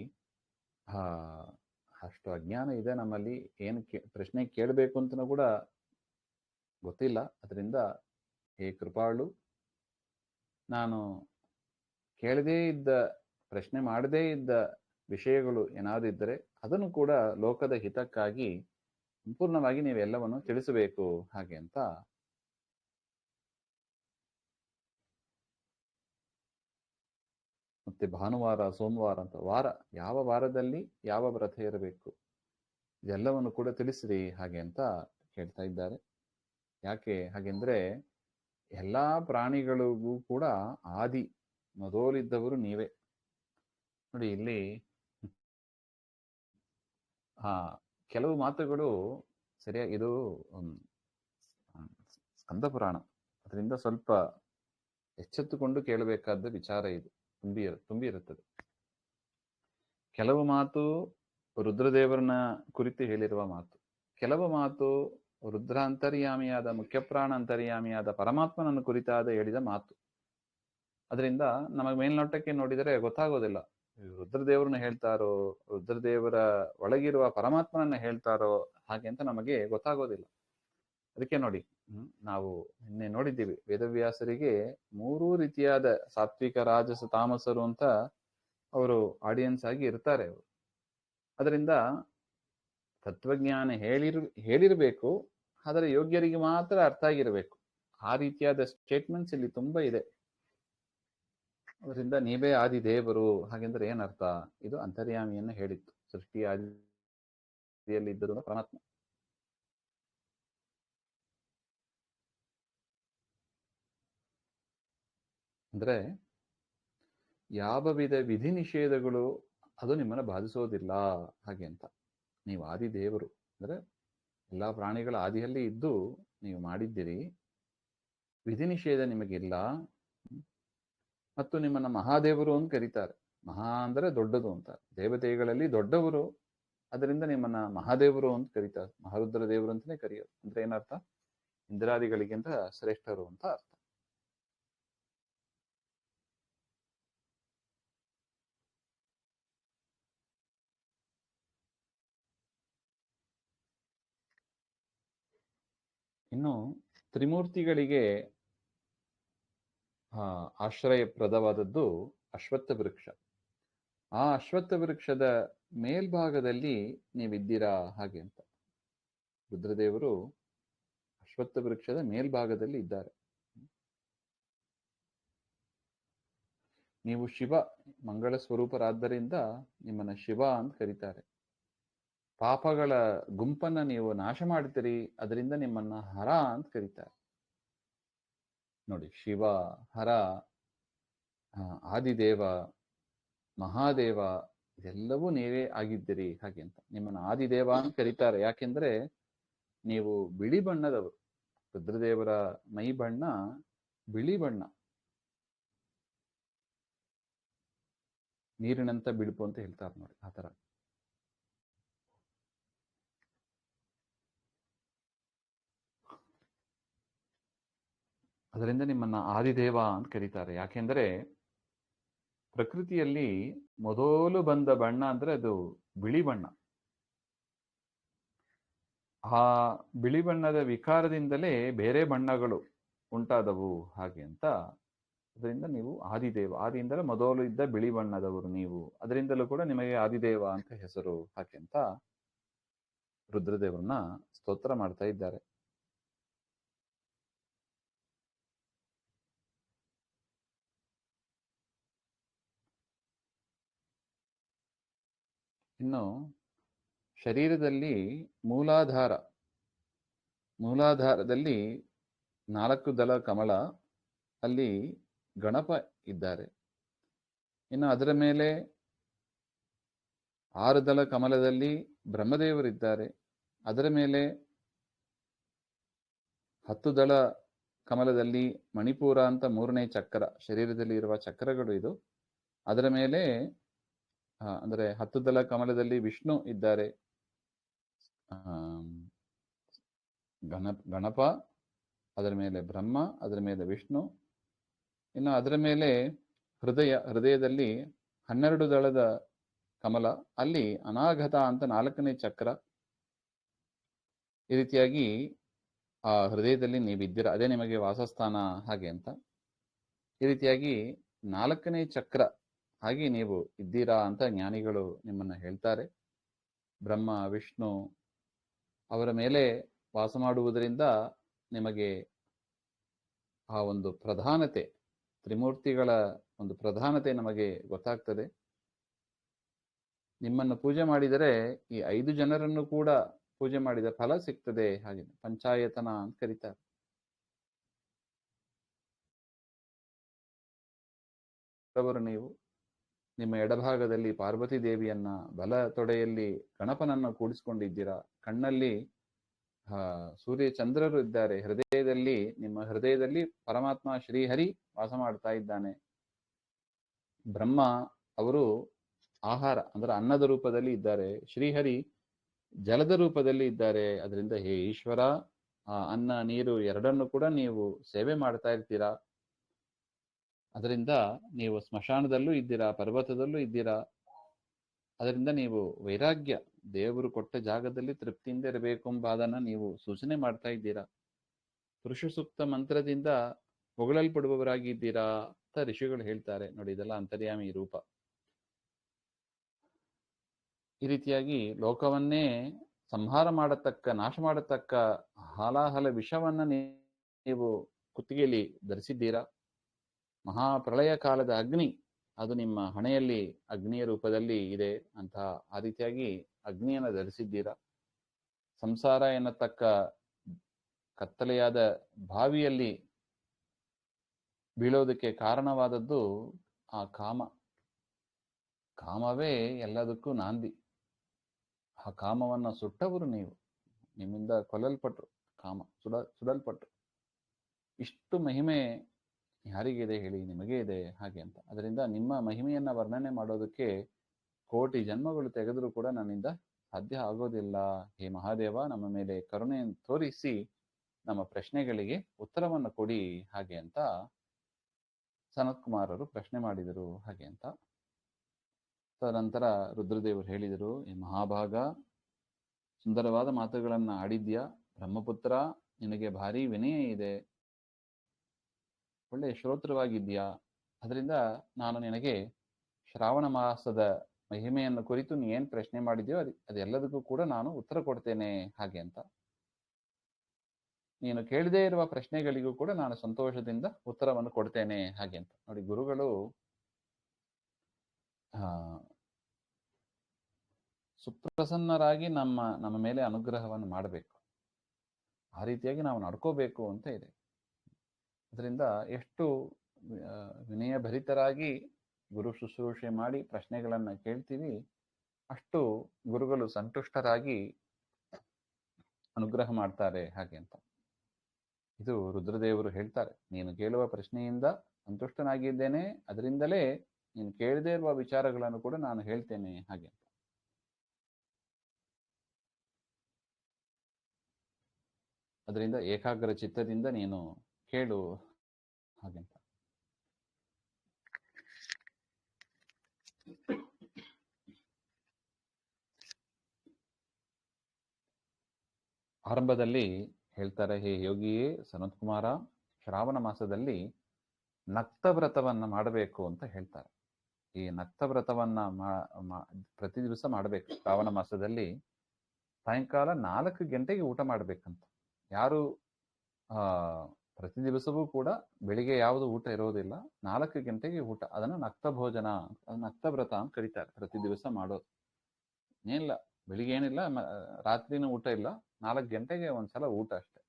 ಅಷ್ಟು ಅಜ್ಞಾನ ಇದೆ ನಮ್ಮಲ್ಲಿ. ಏನು ಪ್ರಶ್ನೆ ಕೇಳಬೇಕು ಅಂತನೂ ಕೂಡ ಗೊತ್ತಿಲ್ಲ. ಅದರಿಂದ ಹೇ ಕೃಪಾಳು, ನಾನು ಕೇಳದೇ ಇದ್ದ, ಪ್ರಶ್ನೆ ಮಾಡದೇ ಇದ್ದ ವಿಷಯಗಳು ಏನಾದಿದ್ದರೆ ಅದನ್ನು ಕೂಡ ಲೋಕದ ಹಿತಕ್ಕಾಗಿ ಸಂಪೂರ್ಣವಾಗಿ ನೀವೆಲ್ಲವನ್ನು ತಿಳಿಸಬೇಕು ಹಾಗೆ ಅಂತ. ಮತ್ತೆ ಭಾನುವಾರ, ಸೋಮವಾರ ಅಂತ ವಾರ, ಯಾವ ವಾರದಲ್ಲಿ ಯಾವ ವ್ರತ ಇರಬೇಕು ಇದೆಲ್ಲವನ್ನು ಕೂಡ ತಿಳಿಸ್ರಿ ಹಾಗೆ ಅಂತ ಕೇಳ್ತಾ ಇದ್ದಾರೆ. ಯಾಕೆ ಹಾಗೆಂದ್ರೆ ಎಲ್ಲಾ ಪ್ರಾಣಿಗಳಿಗೂ ಕೂಡ ಆದಿ ಮೊದಲಿದ್ದವರು ನೀವೇ ನೋಡಿ. ಇಲ್ಲಿ ಕೆಲವು ಮಾತುಗಳು ಸರಿಯಾಗಿ, ಇದು ಸ್ಕಂದ ಪುರಾಣ, ಅದರಿಂದ ಸ್ವಲ್ಪ ಎಚ್ಚೆತ್ತುಕೊಂಡು ಕೇಳಬೇಕಾದ ವಿಚಾರ ಇದು ತುಂಬಿ ಇರುತ್ತದೆ. ಕೆಲವು ಮಾತು ರುದ್ರದೇವರನ್ನ ಕುರಿತು ಹೇಳಿರುವ ಮಾತು, ಕೆಲವು ಮಾತು ರುದ್ರ ಅಂತರ್ಯಾಮಿಯಾದ, ಮುಖ್ಯಪ್ರಾಣ ಅಂತರ್ಯಾಮಿಯಾದ ಪರಮಾತ್ಮನನ್ನು ಕುರಿತಾದ ಹೇಳಿದ ಮಾತು. ಅದರಿಂದ ನಮಗೆ ಮೇಲ್ನೋಟಕ್ಕೆ ನೋಡಿದರೆ ಗೊತ್ತಾಗೋದಿಲ್ಲ, ರುದ್ರದೇವರನ್ನ ಹೇಳ್ತಾರೋ, ರುದ್ರದೇವರ ಒಳಗಿರುವ ಪರಮಾತ್ಮನನ್ನ ಹೇಳ್ತಾರೋ ಹಾಗೆ ಅಂತ ನಮಗೆ ಗೊತ್ತಾಗೋದಿಲ್ಲ. ಅದಕ್ಕೆ ನೋಡಿ, ನಾವು ನಿನ್ನೆ ನೋಡಿದ್ದೀವಿ, ವೇದವ್ಯಾಸರಿಗೆ 3 ರೀತಿಯಾದ ಸಾತ್ವಿಕ, ರಾಜಸ, ತಾಮಸರು ಅಂತ ಅವರು ಆಡಿಯನ್ಸ್ ಆಗಿ ಇರ್ತಾರೆ ಅವರು. ಅದರಿಂದ ತತ್ವಜ್ಞಾನ ಹೇಳಿರ್ಬೇಕು, ಆದರೆ ಯೋಗ್ಯರಿಗೆ ಮಾತ್ರ ಅರ್ಥ ಆಗಿರ್ಬೇಕು. ಆ ರೀತಿಯಾದ ಸ್ಟೇಟ್ಮೆಂಟ್ಸ್ ಇಲ್ಲಿ ತುಂಬಾ ಇದೆ. ಅದರಿಂದ ನೀವೇ ಆದಿ ದೇವರು ಹಾಗೆಂದ್ರೆ ಏನರ್ಥ, ಇದು ಅಂತರ್ಯಾಮಿಯನ್ನು ಹೇಳಿತ್ತು. ಸೃಷ್ಟಿ ಆದಿಯಲ್ಲಿ ಇದ್ದರು ಪರಮಾತ್ಮ. ಅಂದ್ರೆ ಯಾವ ವಿಧಿ ನಿಷೇಧಗಳು ಅದು ನಿಮ್ಮನ್ನ ಬಾಧಿಸೋದಿಲ್ಲ ಹಾಗೆ ಅಂತ. ನೀವು ಆದಿ ದೇವರು ಅಂದ್ರೆ ಎಲ್ಲಾ ಪ್ರಾಣಿಗಳ ಆದಿಯಲ್ಲಿ ಇದ್ದು ನೀವು ಮಾಡಿದ್ದೀರಿ, ವಿಧಿ ನಿಷೇಧ ನಿಮಗಿಲ್ಲ. ಮತ್ತು ನಿಮ್ಮನ್ನ ಮಹಾದೇವರು ಅಂತ ಕರೀತಾರೆ. ಮಹಾ ಅಂದ್ರೆ ದೊಡ್ಡದು ಅಂತ, ದೇವತೆಗಳಲ್ಲಿ ದೊಡ್ಡವರು, ಅದರಿಂದ ನಿಮ್ಮನ್ನ ಮಹಾದೇವರು ಅಂತ ಕರೀತಾರೆ. ಮಹಾರುದ್ರ ದೇವರು ಅಂತಾನೆ ಕರೆಯೋದು. ಅಂದ್ರೆ ಏನರ್ಥ, ಇಂದ್ರಾದಿಗಳಿಗಿಂತ ಶ್ರೇಷ್ಠರು ಅಂತ ಅರ್ಥ. ಇನ್ನು ತ್ರಿಮೂರ್ತಿಗಳಿಗೆ ಆಶ್ರಯಪ್ರದವಾದದ್ದು ಅಶ್ವತ್ಥ ವೃಕ್ಷ. ಆ ಅಶ್ವತ್ಥ ವೃಕ್ಷದ ಮೇಲ್ಭಾಗದಲ್ಲಿ ನೀವಿದ್ದೀರಾ ಹಾಗೆ ಅಂತ. ರುದ್ರದೇವರು ಅಶ್ವತ್ಥ ವೃಕ್ಷದ ಮೇಲ್ಭಾಗದಲ್ಲಿ ಇದ್ದಾರೆ. ನೀವು ಶಿವ ಮಂಗಳ ಸ್ವರೂಪರಾದ್ದರಿಂದ ನಿಮ್ಮನ್ನ ಶಿವ ಅಂತ ಕರೀತಾರೆ. ಪಾಪಗಳ ಗುಂಪನ್ನ ನೀವು ನಾಶ ಮಾಡ್ತೀರಿ, ಅದರಿಂದ ನಿಮ್ಮನ್ನ ಹರ ಅಂತ ಕರೀತಾರೆ. ನೋಡಿ, ಶಿವ, ಹರ, ಆದಿದೇವ, ಮಹಾದೇವ ಇದೆಲ್ಲವೂ ನೀವೇ ಆಗಿದ್ದೀರಿ ಹಾಗೆ ಅಂತ. ನಿಮ್ಮನ್ನ ಆದಿದೇವ ಅಂತ ಕರೀತಾರೆ. ಯಾಕೆಂದ್ರೆ ನೀವು ಬಿಳಿ ಬಣ್ಣದವರು. ರುದ್ರದೇವರ ಮೈ ಬಣ್ಣ ಬಿಳಿ ಬಣ್ಣ, ನೀರಿನಂತ ಬಿಳುಪು ಅಂತ ಹೇಳ್ತಾರೆ ನೋಡಿ, ಆ ತರ. ಅದರಿಂದ ನಿಮ್ಮನ್ನ ಆದಿದೇವ ಅಂತ ಕರೀತಾರೆ. ಯಾಕೆಂದ್ರೆ ಪ್ರಕೃತಿಯಲ್ಲಿ ಮೊದಲು ಬಂದ ಬಣ್ಣ ಅಂದ್ರೆ ಅದು ಬಿಳಿ ಬಣ್ಣ. ಆ ಬಿಳಿ ಬಣ್ಣದ ವಿಕಾರದಿಂದಲೇ ಬೇರೆ ಬಣ್ಣಗಳು ಉಂಟಾದವು ಹಾಗೆ ಅಂತ. ಅದರಿಂದ ನೀವು ಆದಿದೇವ, ಆದಿಯಿಂದಲೇ ಮೊದಲು ಇದ್ದ ಬಿಳಿ ಬಣ್ಣದವರು ನೀವು, ಅದರಿಂದಲೂ ಕೂಡ ನಿಮಗೆ ಆದಿದೇವ ಅಂತ ಹೆಸರು ಹಾಗೆ ಅಂತ ರುದ್ರದೇವರನ್ನ ಸ್ತೋತ್ರ ಮಾಡ್ತಾ ಇದ್ದಾರೆ. ಇನ್ನು ಶರೀರದಲ್ಲಿ ಮೂಲಾಧಾರದಲ್ಲಿ 4 ದಳ ಕಮಲ, ಅಲ್ಲಿ ಗಣಪ ಇದ್ದಾರೆ. ಇನ್ನು ಅದರ ಮೇಲೆ 6 ದಳ ಕಮಲದಲ್ಲಿ ಬ್ರಹ್ಮದೇವರಿದ್ದಾರೆ. ಅದರ ಮೇಲೆ 10 ದಳ ಕಮಲದಲ್ಲಿ ಮಣಿಪುರ ಅಂತ 3ನೇ ಚಕ್ರ, ಶರೀರದಲ್ಲಿ ಇರುವ ಚಕ್ರಗಳು ಇದು. ಅದರ ಮೇಲೆ ಅಂದ್ರೆ 10 ದಳ ಕಮಲದಲ್ಲಿ ವಿಷ್ಣು ಇದ್ದಾರೆ, ಗಣಪ, ಅದರ ಮೇಲೆ ಬ್ರಹ್ಮ, ಅದರ ಮೇಲೆ ವಿಷ್ಣು. ಇನ್ನು ಅದರ ಮೇಲೆ ಹೃದಯದಲ್ಲಿ 12 ದಳದ ಕಮಲ, ಅಲ್ಲಿ ಅನಾಘತ ಅಂತ 4ನೇ ಚಕ್ರ. ಈ ರೀತಿಯಾಗಿ ಆ ಹೃದಯದಲ್ಲಿ ನೀವಿದ್ದೀರಾ, ಅದೇ ನಿಮಗೆ ವಾಸಸ್ಥಾನ ಹಾಗೆ ಅಂತ. ಈ ರೀತಿಯಾಗಿ 4ನೇ ಚಕ್ರ ಹಾಗೆ ನೀವು ಇದ್ದೀರಾ ಅಂತ ಜ್ಞಾನಿಗಳು ನಿಮ್ಮನ್ನ ಹೇಳ್ತಾರೆ. ಬ್ರಹ್ಮ, ವಿಷ್ಣು ಅವರ ಮೇಲೆ ವಾಸ ಮಾಡುವುದರಿಂದ ನಿಮಗೆ ಆ ಒಂದು ಪ್ರಧಾನತೆ, ತ್ರಿಮೂರ್ತಿಗಳ ಒಂದು ಪ್ರಧಾನತೆ ನಮಗೆ ಗೊತ್ತಾಗ್ತದೆ. ನಿಮ್ಮನ್ನು ಪೂಜೆ ಮಾಡಿದರೆ ಈ 5 ಜನರನ್ನು ಕೂಡ ಪೂಜೆ ಮಾಡಿದ ಫಲ ಸಿಗ್ತದೆ ಹಾಗೆ ಪಂಚಾಯತನ ಅಂತ ಕರೀತಾರೆ. ನೀವು ನಿಮ್ಮ ಎಡಭಾಗದಲ್ಲಿ ಪಾರ್ವತಿ ದೇವಿಯನ್ನ, ಬಲ ತೊಡೆಯಲ್ಲಿ ಗಣಪನನ್ನು ಕೂಡಿಸ್ಕೊಂಡಿದ್ದೀರಾ. ಕಣ್ಣಲ್ಲಿ ಸೂರ್ಯ ಚಂದ್ರರು ಇದ್ದಾರೆ. ಹೃದಯದಲ್ಲಿ, ನಿಮ್ಮ ಹೃದಯದಲ್ಲಿ ಪರಮಾತ್ಮ ಶ್ರೀಹರಿ ವಾಸ ಮಾಡ್ತಾ ಇದ್ದಾನೆ. ಬ್ರಹ್ಮ ಅವರು ಆಹಾರ ಅಂದ್ರೆ ಅನ್ನದ ರೂಪದಲ್ಲಿ ಇದ್ದಾರೆ. ಶ್ರೀಹರಿ ಜಲದ ರೂಪದಲ್ಲಿ ಇದ್ದಾರೆ. ಅದರಿಂದ ಹೇ ಈಶ್ವರ, ಅನ್ನ ನೀರು ಎರಡನ್ನು ಕೂಡ ನೀವು ಸೇವೆ ಮಾಡ್ತಾ ಇರ್ತೀರಾ. ಅದರಿಂದ ನೀವು ಸ್ಮಶಾನದಲ್ಲೂ ಇದ್ದೀರಾ, ಪರ್ವತದಲ್ಲೂ ಇದ್ದೀರಾ. ಅದರಿಂದ ನೀವು ವೈರಾಗ್ಯ, ದೇವರು ಕೊಟ್ಟ ಜಾಗದಲ್ಲಿ ತೃಪ್ತಿಯಿಂದ ಇರಬೇಕು ಎಂಬುದನ್ನು ನೀವು ಸೂಚನೆ ಮಾಡ್ತಾ ಇದ್ದೀರಾ. ಪುರುಷ ಸೂಕ್ತ ಮಂತ್ರದಿಂದ ಹೊಗಳಲ್ಪಡುವವರಾಗಿದ್ದೀರಾ ಅಂತ ಋಷಿಗಳು ಹೇಳ್ತಾರೆ ನೋಡಿ. ಇದೆಲ್ಲ ಅಂತರ್ಯಾಮಿ ರೂಪ. ಈ ರೀತಿಯಾಗಿ ಲೋಕವನ್ನೇ ಸಂಹಾರ ಮಾಡತಕ್ಕ, ನಾಶ ಮಾಡತಕ್ಕ ಹಾಲಾಹಲ ವಿಷವನ್ನ ನೀವು ಕುತ್ತಿಗೆಯಲ್ಲಿ ಧರಿಸಿದ್ದೀರಾ. ಮಹಾಪ್ರಳಯ ಕಾಲದ ಅಗ್ನಿ ಅದು ನಿಮ್ಮ ಹಣೆಯಲ್ಲಿ ಅಗ್ನಿಯ ರೂಪದಲ್ಲಿ ಇದೆ ಅಂತ. ಆ ರೀತಿಯಾಗಿ ಅಗ್ನಿಯನ್ನು ಧರಿಸಿದ್ದೀರಾ. ಸಂಸಾರ ಎನ್ನತಕ್ಕ ಕತ್ತಲೆಯಾದ ಬಾವಿಯಲ್ಲಿ ಬೀಳೋದಕ್ಕೆ ಕಾರಣವಾದದ್ದು ಆ ಕಾಮವೇ ಎಲ್ಲದಕ್ಕೂ ನಾಂದಿ. ಆ ಕಾಮವನ್ನ ಸುಟ್ಟವರು ನೀವು, ನಿಮ್ಮಿಂದ ಕೊಲ್ಲಲ್ಪಟ್ರು, ಕಾಮ ಸುಡಲ್ಪಟ್ರು. ಇಷ್ಟು ಮಹಿಮೆ ಯಾರಿಗಿದೆ ಹೇಳಿ? ನಿಮಗೆ ಇದೆ ಹಾಗೆ ಅಂತ. ಅದರಿಂದ ನಿಮ್ಮ ಮಹಿಮೆಯನ್ನ ವರ್ಣನೆ ಮಾಡೋದಕ್ಕೆ ಕೋಟಿ ಜನ್ಮಗಳು ತೆಗೆದರೂ ಕೂಡ ನನ್ನಿಂದ ಸಾಧ್ಯ ಆಗೋದಿಲ್ಲ. ಹೇ ಮಹಾದೇವ, ನಮ್ಮ ಮೇಲೆ ಕರುಣೆಯನ್ನು ತೋರಿಸಿ ನಮ್ಮ ಪ್ರಶ್ನೆಗಳಿಗೆ ಉತ್ತರವನ್ನು ಕೊಡಿ ಹಾಗೆ ಅಂತ ಸನತ್ಕುಮಾರರು ಪ್ರಶ್ನೆ ಮಾಡಿದರು ಹಾಗೆ ಅಂತ. ತದನಂತರ ರುದ್ರದೇವರು ಹೇಳಿದರು, ಈ ಮಹಾಭಾಗ, ಸುಂದರವಾದ ಮಾತುಗಳನ್ನ ಆಡಿದ್ಯಾ ಬ್ರಹ್ಮಪುತ್ರ. ನಿನಗೆ ಭಾರಿ ವಿನಯ ಇದೆ, ಒಳ್ಳೆಯ ಶ್ರೋತೃವಾಗಿದ್ಯಾ, ಅದರಿಂದ ನಾನು ನಿನಗೆ ಶ್ರಾವಣ ಮಾಸದ ಮಹಿಮೆಯನ್ನು ಕುರಿತು ನೀ ಏನು ಪ್ರಶ್ನೆ ಮಾಡಿದ್ಯೋ ಅದೆಲ್ಲದಕ್ಕೂ ಕೂಡ ನಾನು ಉತ್ತರ ಕೊಡ್ತೇನೆ ಹಾಗೆ ಅಂತ. ನೀನು ಕೇಳದೇ ಇರುವ ಪ್ರಶ್ನೆಗಳಿಗೂ ಕೂಡ ನಾನು ಸಂತೋಷದಿಂದ ಉತ್ತರವನ್ನು ಕೊಡ್ತೇನೆ ಹಾಗೆ ಅಂತ. ನೋಡಿ, ಗುರುಗಳು ಸುಪ್ರಸನ್ನರಾಗಿ ನಮ್ಮ ಮೇಲೆ ಅನುಗ್ರಹವನ್ನು ಮಾಡಬೇಕು, ಆ ರೀತಿಯಾಗಿ ನಾವು ನಡ್ಕೋಬೇಕು ಅಂತ ಇದೆ. ಅದರಿಂದ ಎಷ್ಟು ವಿನಯಭರಿತರಾಗಿ ಗುರು ಶುಶ್ರೂಷೆ ಮಾಡಿ ಪ್ರಶ್ನೆಗಳನ್ನು ಕೇಳ್ತೀವಿ, ಅಷ್ಟು ಗುರುಗಳು ಸಂತುಷ್ಟರಾಗಿ ಅನುಗ್ರಹ ಮಾಡ್ತಾರೆ ಹಾಗೆ ಅಂತ. ಇದು ರುದ್ರದೇವರು ಹೇಳ್ತಾರೆ, ನೀನು ಕೇಳುವ ಪ್ರಶ್ನೆಯಿಂದ ಸಂತುಷ್ಟನಾಗಿದ್ದೇನೆ, ಅದರಿಂದಲೇ ನೀನು ಕೇಳದೇ ಇರುವ ವಿಚಾರಗಳನ್ನು ಕೂಡ ನಾನು ಹೇಳ್ತೇನೆ ಹಾಗೆ ಅಂತ. ಅದರಿಂದ ಏಕಾಗ್ರ ಚಿತ್ತದಿಂದ ನೀನು ಕೇಳು ಹಾಗೆಂತ. ಆರಂಭದಲ್ಲಿ ಹೇಳ್ತಾರೆ, ಹೇ ಯೋಗಿಯೇ ಸನತ್ ಕುಮಾರ, ಶ್ರಾವಣ ಮಾಸದಲ್ಲಿ ನಕ್ತವ್ರತವನ್ನ ಮಾಡಬೇಕು ಅಂತ ಹೇಳ್ತಾರೆ. ಈ ನಕ್ತವ್ರತವನ್ನ ಪ್ರತಿ ದಿವಸ ಮಾಡಬೇಕು. ಶ್ರಾವಣ ಮಾಸದಲ್ಲಿ ಸಾಯಂಕಾಲ 4 ಗಂಟೆಗೆ ಊಟ ಮಾಡ್ಬೇಕಂತ. ಯಾರು ಪ್ರತಿ ದಿವಸವೂ ಕೂಡ ಬೆಳಿಗ್ಗೆ ಯಾವುದು ಊಟ ಇರೋದಿಲ್ಲ, 4 ಗಂಟೆಗೆ ಊಟ, ಅದನ್ನ ನಕ್ತ ಭೋಜನ, ನಕ್ತವ್ರತ ಅಂತ ಕರೀತಾರೆ. ಪ್ರತಿ ದಿವಸ ಮಾಡೋದು ಏನಿಲ್ಲ, ಬೆಳಿಗ್ಗೆ ಏನಿಲ್ಲ, ರಾತ್ರಿನೂ ಊಟ ಇಲ್ಲ, 4 ಗಂಟೆಗೆ ಒಂದ್ಸಲ ಊಟ ಅಷ್ಟೆ.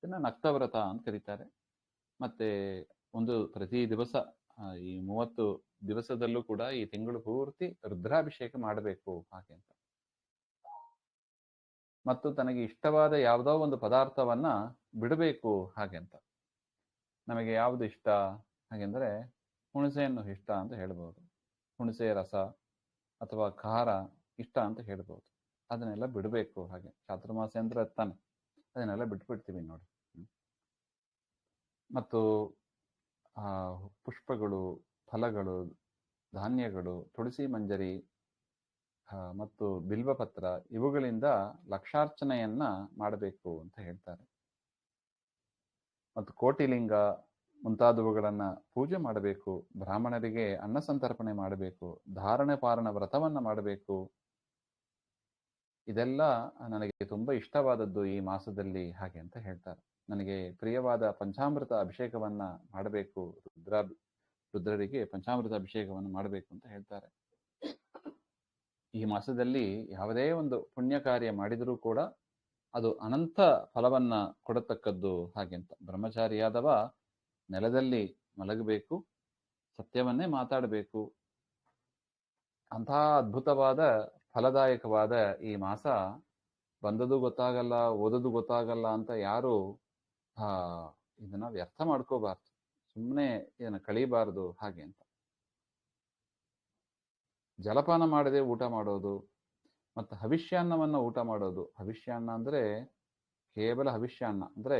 ಇದನ್ನ ನಕ್ತವ್ರತ ಅಂತ ಕರೀತಾರೆ. ಮತ್ತೆ ಪ್ರತಿ ದಿವಸ ಈ 30 ದಿವಸದಲ್ಲೂ ಕೂಡ ಈ ತಿಂಗಳು ಪೂರ್ತಿ ರುದ್ರಾಭಿಷೇಕ ಮಾಡಬೇಕು ಹಾಗೆ ಅಂತ. ಮತ್ತು ತನಗೆ ಇಷ್ಟವಾದ ಯಾವುದೋ ಒಂದು ಪದಾರ್ಥವನ್ನ ಬಿಡಬೇಕು ಹಾಗೆ ಅಂತ. ನಮಗೆ ಯಾವುದು ಇಷ್ಟ ಹಾಗೆಂದ್ರೆ ಹುಣಸೆಯನ್ನು ಇಷ್ಟ ಅಂತ ಹೇಳ್ಬೋದು, ಹುಣಸೆ ರಸ ಅಥವಾ ಖಾರ ಇಷ್ಟ ಅಂತ ಹೇಳ್ಬೋದು. ಅದನ್ನೆಲ್ಲ ಬಿಡಬೇಕು ಹಾಗೆ. ಚಾತುರ್ಮಾಸ ಅಂದ್ರೆ ತಾನೆ, ಅದನ್ನೆಲ್ಲ ಬಿಟ್ಬಿಡ್ತೀವಿ ನೋಡಿ. ಮತ್ತು ಪುಷ್ಪಗಳು, ಫಲಗಳು, ಧಾನ್ಯಗಳು, ತುಳಸಿ ಮಂಜರಿ ಮತ್ತು ಬಿಲ್ವಪತ್ರ ಇವುಗಳಿಂದ ಲಕ್ಷಾರ್ಚನೆಯನ್ನ ಮಾಡಬೇಕು ಅಂತ ಹೇಳ್ತಾರೆ. ಮತ್ತು ಕೋಟಿಲಿಂಗ ಮುಂತಾದವುಗಳನ್ನ ಪೂಜೆ ಮಾಡಬೇಕು, ಬ್ರಾಹ್ಮಣರಿಗೆ ಅನ್ನ ಸಂತರ್ಪಣೆ ಮಾಡಬೇಕು, ಧಾರಣೆ ಪಾರಣ ವ್ರತವನ್ನ ಮಾಡಬೇಕು. ಇದೆಲ್ಲ ನನಗೆ ತುಂಬಾ ಇಷ್ಟವಾದದ್ದು ಈ ಮಾಸದಲ್ಲಿ ಹಾಗೆ ಅಂತ ಹೇಳ್ತಾರೆ. ನನಗೆ ಪ್ರಿಯವಾದ ಪಂಚಾಮೃತ ಅಭಿಷೇಕವನ್ನ ಮಾಡಬೇಕು, ರುದ್ರರಿಗೆ ಪಂಚಾಮೃತ ಅಭಿಷೇಕವನ್ನು ಮಾಡಬೇಕು ಅಂತ ಹೇಳ್ತಾರೆ. ಈ ಮಾಸದಲ್ಲಿ ಯಾವುದೇ ಒಂದು ಪುಣ್ಯ ಕಾರ್ಯ ಮಾಡಿದರೂ ಕೂಡ ಅದು ಅನಂತ ಫಲವನ್ನ ಕೊಡತಕ್ಕದ್ದು ಹಾಗೆಂತ. ಬ್ರಹ್ಮಚಾರಿಯಾದವ ನೆಲದಲ್ಲಿ ಮಲಗಬೇಕು, ಸತ್ಯವನ್ನೇ ಮಾತಾಡಬೇಕು. ಅಂತಹ ಅದ್ಭುತವಾದ ಫಲದಾಯಕವಾದ ಈ ಮಾಸ ಬಂದದ್ದು ಗೊತ್ತಾಗಲ್ಲ, ಓದೋದು ಗೊತ್ತಾಗಲ್ಲ ಅಂತ ಯಾರು ಇದನ್ನ ವ್ಯರ್ಥ ಮಾಡ್ಕೋಬಾರ್ದು, ಸುಮ್ಮನೆ ಇದನ್ನ ಕಳೀಬಾರ್ದು ಹಾಗೆ ಅಂತ. ಜಲಪಾನ ಮಾಡದೆ ಊಟ ಮಾಡೋದು ಮತ್ತು ಹವಿಷ್ಯಾನ್ನವನ್ನ ಊಟ ಮಾಡೋದು. ಹವಿಷ್ಯಾನ್ನ ಅಂದ್ರೆ ಕೇವಲ ಹವಿಷ್ಯಾನ್ನ ಅಂದ್ರೆ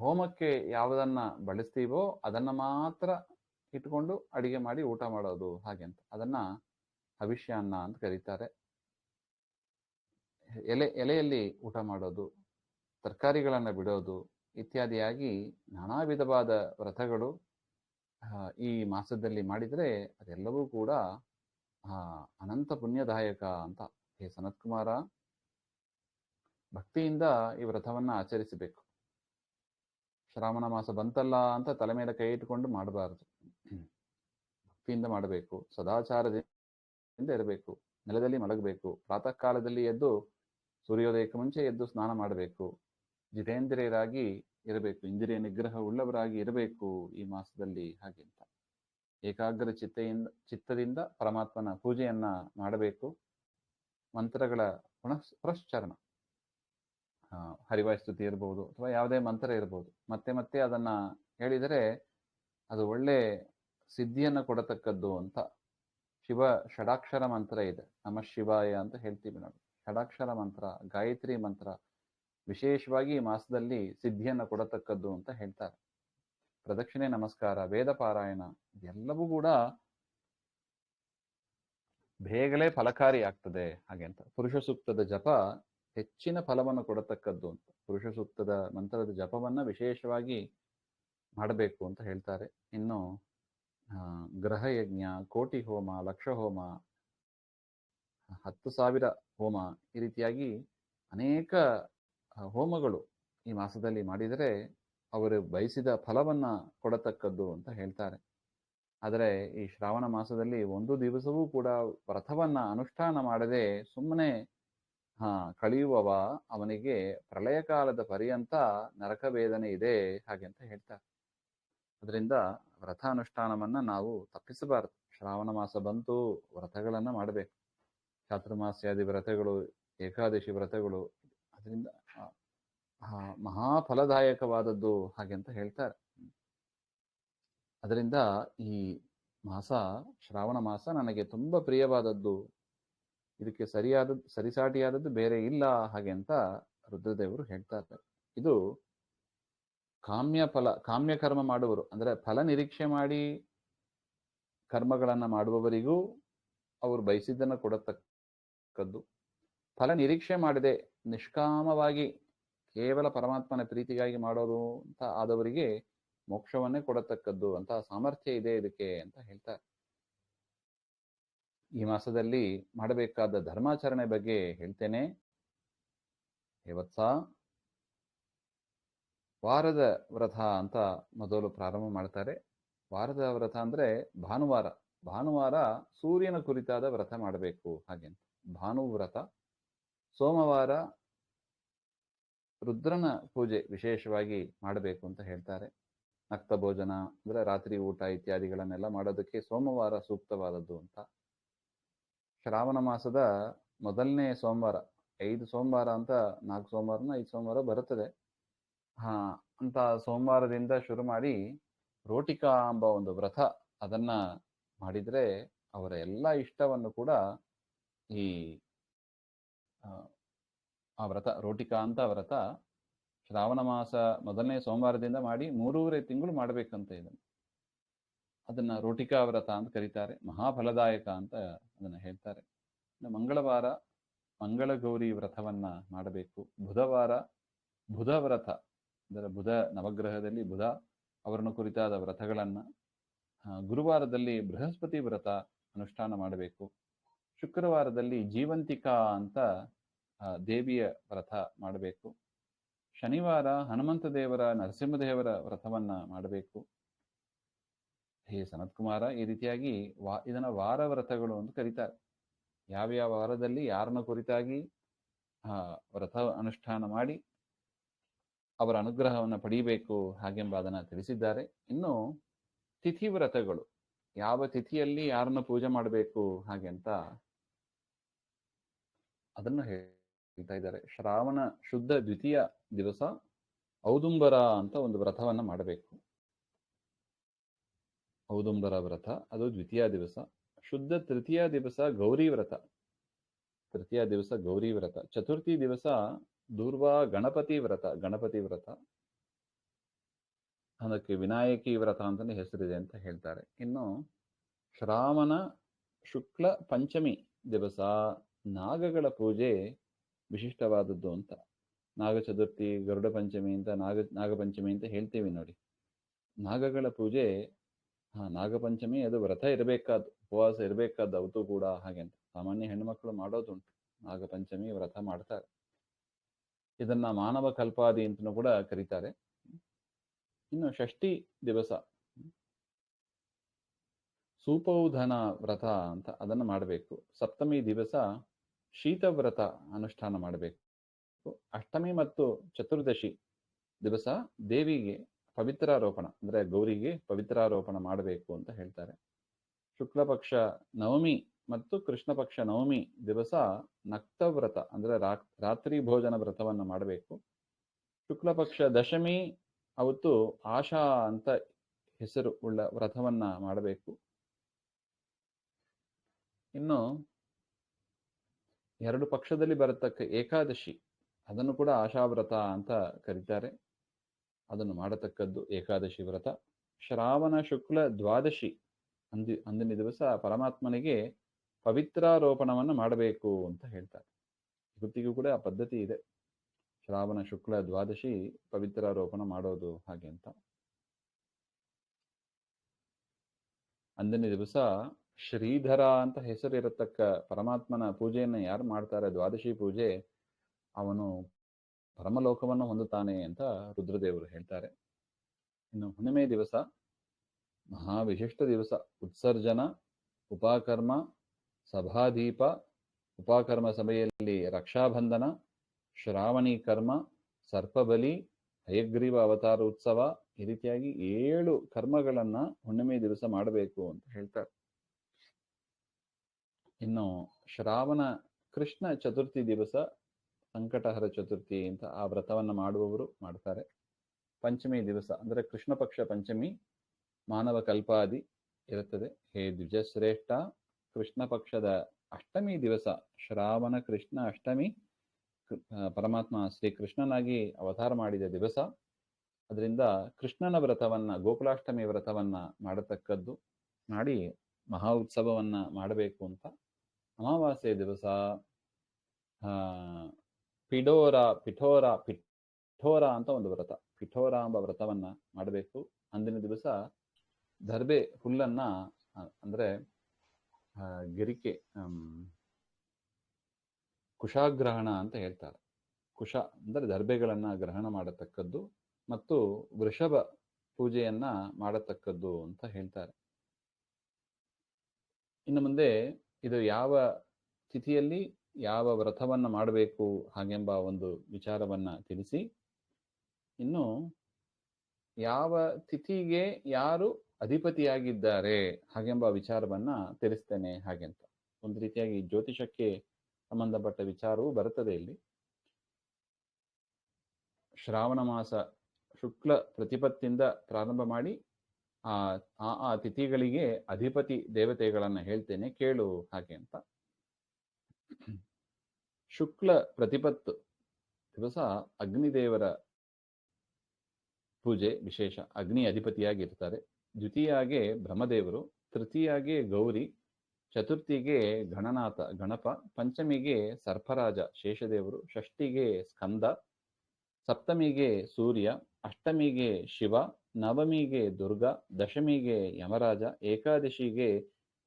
ಹೋಮಕ್ಕೆ ಯಾವುದನ್ನ ಬಳಸ್ತೀವೋ ಅದನ್ನ ಮಾತ್ರ ಇಟ್ಕೊಂಡು ಅಡಿಗೆ ಮಾಡಿ ಊಟ ಮಾಡೋದು ಹಾಗೆ ಅಂತ. ಅದನ್ನ ಹವಿಷ್ಯಾನ್ನ ಅಂತ ಕರೀತಾರೆ. ಎಲೆಯಲ್ಲಿ ಊಟ ಮಾಡೋದು, ತರಕಾರಿಗಳನ್ನ ಬಿಡೋದು ಇತ್ಯಾದಿಯಾಗಿ ನಾನಾ ವಿಧವಾದ ವ್ರತಗಳು ಈ ಮಾಸದಲ್ಲಿ ಮಾಡಿದರೆ ಅದೆಲ್ಲವೂ ಕೂಡ ಅನಂತ ಪುಣ್ಯದಾಯಕ ಅಂತ. ಹೇ ಸನತ್ ಕುಮಾರ, ಭಕ್ತಿಯಿಂದ ಈ ವ್ರತವನ್ನ ಆಚರಿಸಬೇಕು. ಶ್ರಾವಣ ಮಾಸ ಬಂತಲ್ಲ ಅಂತ ತಲೆ ಮೇಲೆ ಕೈ ಇಟ್ಟುಕೊಂಡು ಮಾಡಬಾರದು. ಭಕ್ತಿಯಿಂದ ಮಾಡಬೇಕು, ಸದಾಚಾರದಿಂದ ಇರಬೇಕು, ನೆಲದಲ್ಲಿ ಮಲಗಬೇಕು, ಪ್ರಾತಃ ಕಾಲದಲ್ಲಿ ಎದ್ದು ಸೂರ್ಯೋದಯಕ್ಕೆ ಮುಂಚೆ ಎದ್ದು ಸ್ನಾನ ಮಾಡಬೇಕು, ಜಿತೇಂದ್ರಿಯರಾಗಿ ಇರಬೇಕು, ಇಂದ್ರಿಯ ನಿಗ್ರಹ ಉಳ್ಳವರಾಗಿ ಇರಬೇಕು ಈ ಮಾಸದಲ್ಲಿ ಹಾಗೆ ಅಂತ. ಏಕಾಗ್ರ ಚಿತ್ತದಿಂದ ಪರಮಾತ್ಮನ ಪೂಜೆಯನ್ನ ಮಾಡಬೇಕು. ಮಂತ್ರಗಳ ಪುನಶ್ಚರಣ, ಹರಿವಾಯುಸ್ತುತಿ ಇರಬಹುದು ಅಥವಾ ಯಾವುದೇ ಮಂತ್ರ ಇರಬಹುದು, ಮತ್ತೆ ಮತ್ತೆ ಅದನ್ನ ಹೇಳಿದರೆ ಅದು ಒಳ್ಳೆ ಸಿದ್ಧಿಯನ್ನು ಕೊಡತಕ್ಕದ್ದು ಅಂತ. ಶಿವ ಷಡಾಕ್ಷರ ಮಂತ್ರ ಇದೆ, ನಮಃ ಶಿವಾಯ ಅಂತ ಹೇಳ್ತೀವಿ ನಾವು. ಷಡಾಕ್ಷರ ಮಂತ್ರ, ಗಾಯತ್ರಿ ಮಂತ್ರ ವಿಶೇಷವಾಗಿ ಈ ಮಾಸದಲ್ಲಿ ಸಿದ್ಧಿಯನ್ನು ಕೊಡತಕ್ಕದ್ದು ಅಂತ ಹೇಳ್ತಾರೆ. ಪ್ರದಕ್ಷಿಣೆ ನಮಸ್ಕಾರ, ವೇದ ಪಾರಾಯಣ ಇದೆಲ್ಲವೂ ಕೂಡ ಬೇಗನೆ ಫಲಕಾರಿ ಆಗ್ತದೆ ಹಾಗೆ ಅಂತ. ಪುರುಷ ಸೂಕ್ತದ ಜಪ ಹೆಚ್ಚಿನ ಫಲವನ್ನು ಕೊಡತಕ್ಕದ್ದು ಅಂತ. ಪುರುಷ ಸೂಕ್ತದ ಮಂತ್ರದ ಜಪವನ್ನ ವಿಶೇಷವಾಗಿ ಮಾಡಬೇಕು ಅಂತ ಹೇಳ್ತಾರೆ. ಇನ್ನು ಗ್ರಹಯಜ್ಞ, ಕೋಟಿ ಹೋಮ, ಲಕ್ಷ ಹೋಮ, 10,000 ಹೋಮ, ಈ ರೀತಿಯಾಗಿ ಅನೇಕ ಹೋಮಗಳು ಈ ಮಾಸದಲ್ಲಿ ಮಾಡಿದರೆ ಅವರು ಬಯಸಿದ ಫಲವನ್ನ ಕೊಡತಕ್ಕದ್ದು ಅಂತ ಹೇಳ್ತಾರೆ. ಆದರೆ ಈ ಶ್ರಾವಣ ಮಾಸದಲ್ಲಿ ಒಂದು ದಿವಸವೂ ಕೂಡ ವ್ರತವನ್ನ ಅನುಷ್ಠಾನ ಮಾಡದೆ ಸುಮ್ಮನೆ ಕಳೆಯುವವ ಅವನಿಗೆ ಪ್ರಳಯ ಕಾಲದ ಪರ್ಯಂತ ನರಕ ವೇದನೆ ಇದೆ ಹಾಗೆ ಅಂತ ಹೇಳ್ತಾರೆ. ಅದರಿಂದ ವ್ರತಾನುಷ್ಠಾನವನ್ನ ನಾವು ತಪ್ಪಿಸಬಾರದು. ಶ್ರಾವಣ ಮಾಸ ಬಂತು, ವ್ರತಗಳನ್ನ ಮಾಡಬೇಕು. ಚಾತುರ್ಮಾಸ್ಯಾದಿ ವ್ರತಗಳು, ಏಕಾದಶಿ ವ್ರತಗಳು, ಅದರಿಂದ ಮಹಾಫಲದಾಯಕವಾದದ್ದು ಹಾಗೆ ಅಂತ ಹೇಳ್ತಾರೆ. ಅದರಿಂದ ಈ ಮಾಸ, ಶ್ರಾವಣ ಮಾಸ ನನಗೆ ತುಂಬಾ ಪ್ರಿಯವಾದದ್ದು, ಇದಕ್ಕೆ ಸರಿಸಾಟಿಯಾದದ್ದು ಬೇರೆ ಇಲ್ಲ ಹಾಗೆ ಅಂತ ರುದ್ರದೇವರು ಹೇಳ್ತಾರೆ. ಇದು ಕಾಮ್ಯ ಕರ್ಮ ಮಾಡುವರು, ಅಂದ್ರೆ ಫಲ ನಿರೀಕ್ಷೆ ಮಾಡಿ ಕರ್ಮಗಳನ್ನ ಮಾಡುವವರಿಗೂ ಅವರು ಬಯಸಿದ್ದನ್ನು ಕೊಡತಕ್ಕದ್ದು. ಫಲ ನಿರೀಕ್ಷೆ ಮಾಡದೆ ನಿಷ್ಕಾಮವಾಗಿ ಕೇವಲ ಪರಮಾತ್ಮನ ಪ್ರೀತಿಗಾಗಿ ಮಾಡೋದು ಅಂತ ಆದವರಿಗೆ ಮೋಕ್ಷವನ್ನೇ ಕೊಡತಕ್ಕದ್ದು ಅಂತ ಸಾಮರ್ಥ್ಯ ಇದೆ ಇದಕ್ಕೆ ಅಂತ ಹೇಳ್ತಾರೆ. ಈ ಮಾಸದಲ್ಲಿ ಮಾಡಬೇಕಾದ ಧರ್ಮಾಚರಣೆ ಬಗ್ಗೆ ಹೇಳ್ತೇನೆ. ಇವತ್ಸ ವಾರದ ವ್ರತ ಅಂತ ಮೊದಲು ಪ್ರಾರಂಭ ಮಾಡ್ತಾರೆ. ವಾರದ ವ್ರತ ಅಂದ್ರೆ ಭಾನುವಾರ ಸೂರ್ಯನ ಕುರಿತಾದ ವ್ರತ ಮಾಡಬೇಕು ಹಾಗೆ ಅಂತ ಭಾನುವ್ರತ. ಸೋಮವಾರ ರುದ್ರನ ಪೂಜೆ ವಿಶೇಷವಾಗಿ ಮಾಡಬೇಕು ಅಂತ ಹೇಳ್ತಾರೆ. ನಕ್ತ ಭೋಜನ ಅಂದ್ರೆ ರಾತ್ರಿ ಊಟ ಇತ್ಯಾದಿಗಳನ್ನೆಲ್ಲ ಮಾಡೋದಕ್ಕೆ ಸೋಮವಾರ ಸೂಕ್ತವಾದದ್ದು ಅಂತ. ಶ್ರಾವಣ ಮಾಸದ ಮೊದಲನೇ ಸೋಮವಾರ, 5 ಸೋಮವಾರ ಅಂತ 4 ಸೋಮವಾರನ 5 ಸೋಮವಾರ ಬರುತ್ತದೆ. ಅಂತ ಸೋಮವಾರದಿಂದ ಶುರು ಮಾಡಿ ರೋಟಿಕಾ ಎಂಬ ಒಂದು ವ್ರತ ಅದನ್ನ ಮಾಡಿದ್ರೆ ಅವರ ಎಲ್ಲ ಇಷ್ಟವನ್ನು ಕೂಡ ಈ ಆ ವ್ರತ, ರೋಟಿಕಾ ಅಂತ ವ್ರತ ಶ್ರಾವಣ ಮಾಸ ಮೊದಲನೇ ಸೋಮವಾರದಿಂದ ಮಾಡಿ 3.5 ತಿಂಗಳು ಮಾಡಬೇಕಂತ ಇದನ್ನು. ಅದನ್ನ ರೋಟಿಕಾ ವ್ರತ ಅಂತ ಕರೀತಾರೆ. ಮಹಾಫಲದಾಯಕ ಅಂತ ಅದನ್ನ ಹೇಳ್ತಾರೆ. ಮಂಗಳವಾರ ಮಂಗಳ ಗೌರಿ ವ್ರತವನ್ನ ಮಾಡಬೇಕು. ಬುಧವಾರ ಬುಧ ವ್ರತ, ಅಂದರೆ ಬುಧ ನವಗ್ರಹದಲ್ಲಿ ಬುಧ ಅವರನ್ನು ಕುರಿತಾದ ವ್ರತಗಳನ್ನ. ಗುರುವಾರದಲ್ಲಿ ಬೃಹಸ್ಪತಿ ವ್ರತ ಅನುಷ್ಠಾನ ಮಾಡಬೇಕು. ಶುಕ್ರವಾರದಲ್ಲಿ ಜೀವಂತಿಕಾ ಅಂತ ದೇವಿಯ ವ್ರತ ಮಾಡಬೇಕು. ಶನಿವಾರ ಹನುಮಂತ ದೇವರ, ನರಸಿಂಹದೇವರ ವ್ರತವನ್ನ ಮಾಡಬೇಕು. ಹೇ ಸನತ್ಕುಮಾರ, ಈ ರೀತಿಯಾಗಿ ಇದನ್ನ ವಾರ ವ್ರತಗಳು ಅಂತ ಕರೀತಾರೆ. ಯಾವ್ಯಾವ ವಾರದಲ್ಲಿ ಯಾರನ್ನ ಕುರಿತಾಗಿ ವ್ರತ ಅನುಷ್ಠಾನ ಮಾಡಿ ಅವರ ಅನುಗ್ರಹವನ್ನು ಪಡೆಯಬೇಕು ಹಾಗೆಂಬ ಅದನ್ನ ತಿಳಿಸಿದ್ದಾರೆ. ಇನ್ನು ತಿಥಿ ವ್ರತಗಳು, ಯಾವ ತಿಥಿಯಲ್ಲಿ ಯಾರನ್ನು ಪೂಜೆ ಮಾಡಬೇಕು ಹಾಗೆ ಅಂತ ಅದನ್ನು ಹೇಳ್ತಾ ಇದ್ದಾರೆ. ಶ್ರಾವಣ ಶುದ್ಧ ದ್ವಿತೀಯ ದಿವಸ ಔದುಂಬರ ಅಂತ ಒಂದು ವ್ರತವನ್ನ ಮಾಡಬೇಕು. ಔದುಂಬರ ವ್ರತ ಅದು ದ್ವಿತೀಯ ದಿವಸ. ಶುದ್ಧ ತೃತೀಯ ದಿವಸ ಗೌರಿ ವ್ರತ, ತೃತೀಯ ದಿವಸ ಗೌರಿ ವ್ರತ. ಚತುರ್ಥಿ ದಿವಸ ದೂರ್ವಾ ಗಣಪತಿ ವ್ರತ, ಅದಕ್ಕೆ ವಿನಾಯಕಿ ವ್ರತ ಅಂತಾನೆ ಹೆಸರಿದೆ ಅಂತ ಹೇಳ್ತಾರೆ. ಇನ್ನು ಶ್ರಾವಣ ಶುಕ್ಲ ಪಂಚಮಿ ದಿವಸ ನಾಗಗಳ ಪೂಜೆ ವಿಶಿಷ್ಟವಾದದ್ದು ಅಂತ. ನಾಗ ಚತುರ್ಥಿ, ಗರುಡ ಪಂಚಮಿ ಅಂತ ನಾಗಪಂಚಮಿ ಅಂತ ಹೇಳ್ತೀವಿ ನೋಡಿ. ನಾಗಗಳ ಪೂಜೆ ನಾಗಪಂಚಮಿ ಅದು ವ್ರತ ಇರಬೇಕಾದ್ದು, ಉಪವಾಸ ಇರಬೇಕಾದ್ದು ಅವತ್ತು ಕೂಡ ಹಾಗೆ ಅಂತ. ಸಾಮಾನ್ಯ ಹೆಣ್ಣುಮಕ್ಕಳು ಮಾಡೋದುಂಟು, ನಾಗಪಂಚಮಿ ವ್ರತ ಮಾಡ್ತಾರೆ. ಇದನ್ನ ಮಾನವ ಕಲ್ಪಾದಿ ಅಂತನೂ ಕೂಡ ಕರೀತಾರೆ. ಇನ್ನು ಷಷ್ಠಿ ದಿವಸ ಸೂಪೌಧನ ವ್ರತ ಅಂತ ಅದನ್ನು ಮಾಡಬೇಕು. ಸಪ್ತಮಿ ದಿವಸ ಶೀತ ವ್ರತ ಅನುಷ್ಠಾನ ಮಾಡಬೇಕು. ಅಷ್ಟಮಿ ಮತ್ತು ಚತುರ್ದಶಿ ದಿವಸ ದೇವಿಗೆ ಪವಿತ್ರಾರೋಪಣ, ಅಂದ್ರೆ ಗೌರಿಗೆ ಪವಿತ್ರಾರೋಪಣ ಮಾಡಬೇಕು ಅಂತ ಹೇಳ್ತಾರೆ. ಶುಕ್ಲ ಪಕ್ಷ ನವಮಿ ಮತ್ತು ಕೃಷ್ಣ ಪಕ್ಷ ನವಮಿ ದಿವಸ ನಕ್ತ ವ್ರತ, ಅಂದ್ರೆ ರಾತ್ರಿ ಭೋಜನ ವ್ರತವನ್ನು ಮಾಡಬೇಕು. ಶುಕ್ಲ ಪಕ್ಷ ದಶಮಿ ಅವತ್ತು ಆಶಾ ಅಂತ ಹೆಸರು ಉಳ್ಳ ವ್ರತವನ್ನ ಮಾಡಬೇಕು. ಇನ್ನು 2 ಪಕ್ಷದಲ್ಲಿ ಬರತಕ್ಕ ಏಕಾದಶಿ, ಅದನ್ನು ಕೂಡ ಆಶಾವ್ರತ ಅಂತ ಕರೀತಾರೆ. ಅದನ್ನು ಮಾಡತಕ್ಕದ್ದು ಏಕಾದಶಿ ವ್ರತ. ಶ್ರಾವಣ ಶುಕ್ಲ ದ್ವಾದಶಿ ಅಂದಿನ ದಿವಸ ಪರಮಾತ್ಮನಿಗೆ ಪವಿತ್ರಾರೋಪಣವನ್ನು ಮಾಡಬೇಕು ಅಂತ ಹೇಳ್ತಾರೆ. ಸಂಸ್ಕೃತಿಗೂ ಕೂಡ ಆ ಪದ್ಧತಿ ಇದೆ. ಶ್ರಾವಣ ಶುಕ್ಲ ದ್ವಾದಶಿ ಪವಿತ್ರಾರೋಪಣ ಮಾಡೋದು ಹಾಗೆ ಅಂತ. ಅಂದಿನ ದಿವಸ ಶ್ರೀಧರ ಅಂತ ಹೆಸರಿರತಕ್ಕ ಪರಮಾತ್ಮನ ಪೂಜೆಯನ್ನು ಯಾರು ಮಾಡ್ತಾರೆ, ದ್ವಾದಶಿ ಪೂಜೆ, ಅವನು ಪರಮಲೋಕವನ್ನು ಹೊಂದುತ್ತಾನೆ ಅಂತ ರುದ್ರದೇವರು ಹೇಳ್ತಾರೆ. ಇನ್ನು ಹುಣ್ಣಿಮೆ ದಿವಸ ಮಹಾವಿಶಿಷ್ಟ ದಿವಸ. ಉತ್ಸರ್ಜನ, ಉಪಕರ್ಮ, ಸಭಾದೀಪ, ಉಪಕರ್ಮ ಸಭೆಯಲ್ಲಿ ರಕ್ಷಾಬಂಧನ, ಶ್ರಾವಣಿ ಕರ್ಮ, ಸರ್ಪಬಲಿ, ಹಯಗ್ರೀವ ಅವತಾರ ಉತ್ಸವ, ಈ ರೀತಿಯಾಗಿ 7 ಕರ್ಮಗಳನ್ನ ಹುಣ್ಣಿಮೆ ದಿವಸ ಮಾಡಬೇಕು ಅಂತ ಹೇಳ್ತಾರೆ. ಇನ್ನು ಶ್ರಾವಣ ಕೃಷ್ಣ ಚತುರ್ಥಿ ದಿವಸ ಸಂಕಟಹರ ಚತುರ್ಥಿ ಅಂತ ಆ ವ್ರತವನ್ನ ಮಾಡುವವರು ಮಾಡ್ತಾರೆ. ಪಂಚಮಿ ದಿವಸ ಅಂದರೆ ಕೃಷ್ಣ ಪಕ್ಷ ಪಂಚಮಿ, ಮಾನವ ಕಲ್ಪಾದಿ ಇರುತ್ತದೆ. ಹೇ ದ್ವಿಜಶ್ರೇಷ್ಠ, ಕೃಷ್ಣ ಪಕ್ಷದ ಅಷ್ಟಮಿ ದಿವಸ, ಶ್ರಾವಣ ಕೃಷ್ಣ ಅಷ್ಟಮಿ, ಪರಮಾತ್ಮ ಶ್ರೀಕೃಷ್ಣನಾಗಿ ಅವತಾರ ಮಾಡಿದ ದಿವಸ. ಅದರಿಂದ ಕೃಷ್ಣನ ವ್ರತವನ್ನ, ಗೋಕುಲಾಷ್ಟಮಿ ವ್ರತವನ್ನ ಮಾಡತಕ್ಕದ್ದು, ಮಾಡಿ ಮಹಾ ಉತ್ಸವವನ್ನ ಮಾಡಬೇಕು ಅಂತ. ಅಮಾವಾಸ್ಯೆ ದಿವಸ ಪಿಠೋರ ಅಂತ ಒಂದು ವ್ರತ, ಪಿಠೋರ ಎಂಬ ವ್ರತವನ್ನ ಮಾಡಬೇಕು. ಅಂದಿನ ದಿವಸ ದರ್ಬೆ ಹುಲ್ಲನ್ನ, ಅಂದ್ರೆ ಗೆರಿಕೆ, ಕುಶಾಗ್ರಹಣ ಅಂತ ಹೇಳ್ತಾರೆ. ಕುಶ ಅಂದರೆ ದರ್ಬೆಗಳನ್ನ ಗ್ರಹಣ ಮಾಡತಕ್ಕದ್ದು ಮತ್ತು ವೃಷಭ ಪೂಜೆಯನ್ನ ಮಾಡತಕ್ಕದ್ದು ಅಂತ ಹೇಳ್ತಾರೆ. ಇನ್ನು ಮುಂದೆ ಇದು ಯಾವ ತಿಥಿಯಲ್ಲಿ ಯಾವ ವ್ರತವನ್ನ ಮಾಡಬೇಕು ಹಾಗೆಂಬ ಒಂದು ವಿಚಾರವನ್ನ ತಿಳಿಸಿ, ಇನ್ನು ಯಾವ ತಿಥಿಗೆ ಯಾರು ಅಧಿಪತಿಯಾಗಿದ್ದಾರೆ ಹಾಗೆಂಬ ವಿಚಾರವನ್ನ ತಿಳಿಸ್ತೇನೆ ಹಾಗೆಂತ. ಒಂದು ರೀತಿಯಾಗಿ ಜ್ಯೋತಿಷಕ್ಕೆ ಸಂಬಂಧಪಟ್ಟ ವಿಚಾರವು ಬರುತ್ತದೆ ಇಲ್ಲಿ. ಶ್ರಾವಣ ಮಾಸ ಶುಕ್ಲ ಪ್ರತಿಪತ್ತಿಂದ ಪ್ರಾರಂಭ ಮಾಡಿ ಆ ತಿಥಿಗಳಿಗೆ ಅಧಿಪತಿ ದೇವತೆಗಳನ್ನ ಹೇಳ್ತೇನೆ, ಕೇಳು ಹಾಗೆ ಅಂತ. ಶುಕ್ಲ ಪ್ರತಿಪತ್ತು ದಿವಸ ಅಗ್ನಿದೇವರ ಪೂಜೆ ವಿಶೇಷ. ಅಗ್ನಿ ಅಧಿಪತಿಯಾಗಿರ್ತಾರೆ. ದ್ವಿತೀಯಾಗೆ ಬ್ರಹ್ಮದೇವರು, ತೃತೀಯಾಗೆ ಗೌರಿ, ಚತುರ್ಥಿಗೆ ಗಣನಾಥ ಗಣಪ, ಪಂಚಮಿಗೆ ಸರ್ಪರಾಜ ಶೇಷದೇವರು, ಷಷ್ಠಿಗೆ ಸ್ಕಂದ, ಸಪ್ತಮಿಗೆ ಸೂರ್ಯ, ಅಷ್ಟಮಿಗೆ ಶಿವ, ನವಮಿಗೆ ದುರ್ಗಾ, ದಶಮಿಗೆ ಯಮರಾಜ, ಏಕಾದಶಿಗೆ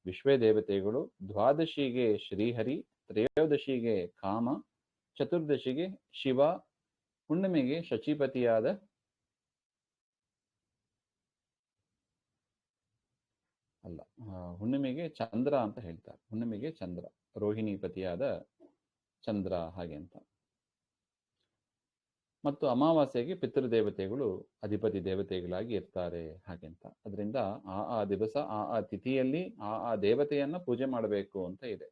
ವಿಶ್ವದೇವತೆಗಳು, ದ್ವಾದಶಿಗೆ ಶ್ರೀಹರಿ, ತ್ರಯೋದಶಿಗೆ ಕಾಮ, ಚತುರ್ದಶಿಗೆ ಶಿವ, ಹುಣ್ಣಿಮೆಗೆ ಶಚಿಪತಿಯಾದ ಹುಣ್ಣಿಮೆಗೆ ಚಂದ್ರ ಅಂತ ಹೇಳ್ತಾರೆ. ಹುಣ್ಣಿಮೆಗೆ ಚಂದ್ರ, ರೋಹಿಣಿಪತಿಯಾದ ಚಂದ್ರ ಹಾಗೆ ಅಂತ. ಮತ್ತು ಅಮಾವಾಸ್ಯೆಗೆ ಪಿತೃದೇವತೆಗಳು ಅಧಿಪತಿ ದೇವತೆಗಳಾಗಿ ಇರ್ತಾರೆ ಹಾಗೆಂತ. ಅದರಿಂದ ಆ ದಿವಸ ಆ ತಿಥಿಯಲ್ಲಿ ಆ ದೇವತೆಯನ್ನ ಪೂಜೆ ಮಾಡಬೇಕು ಅಂತ ಇದೆ.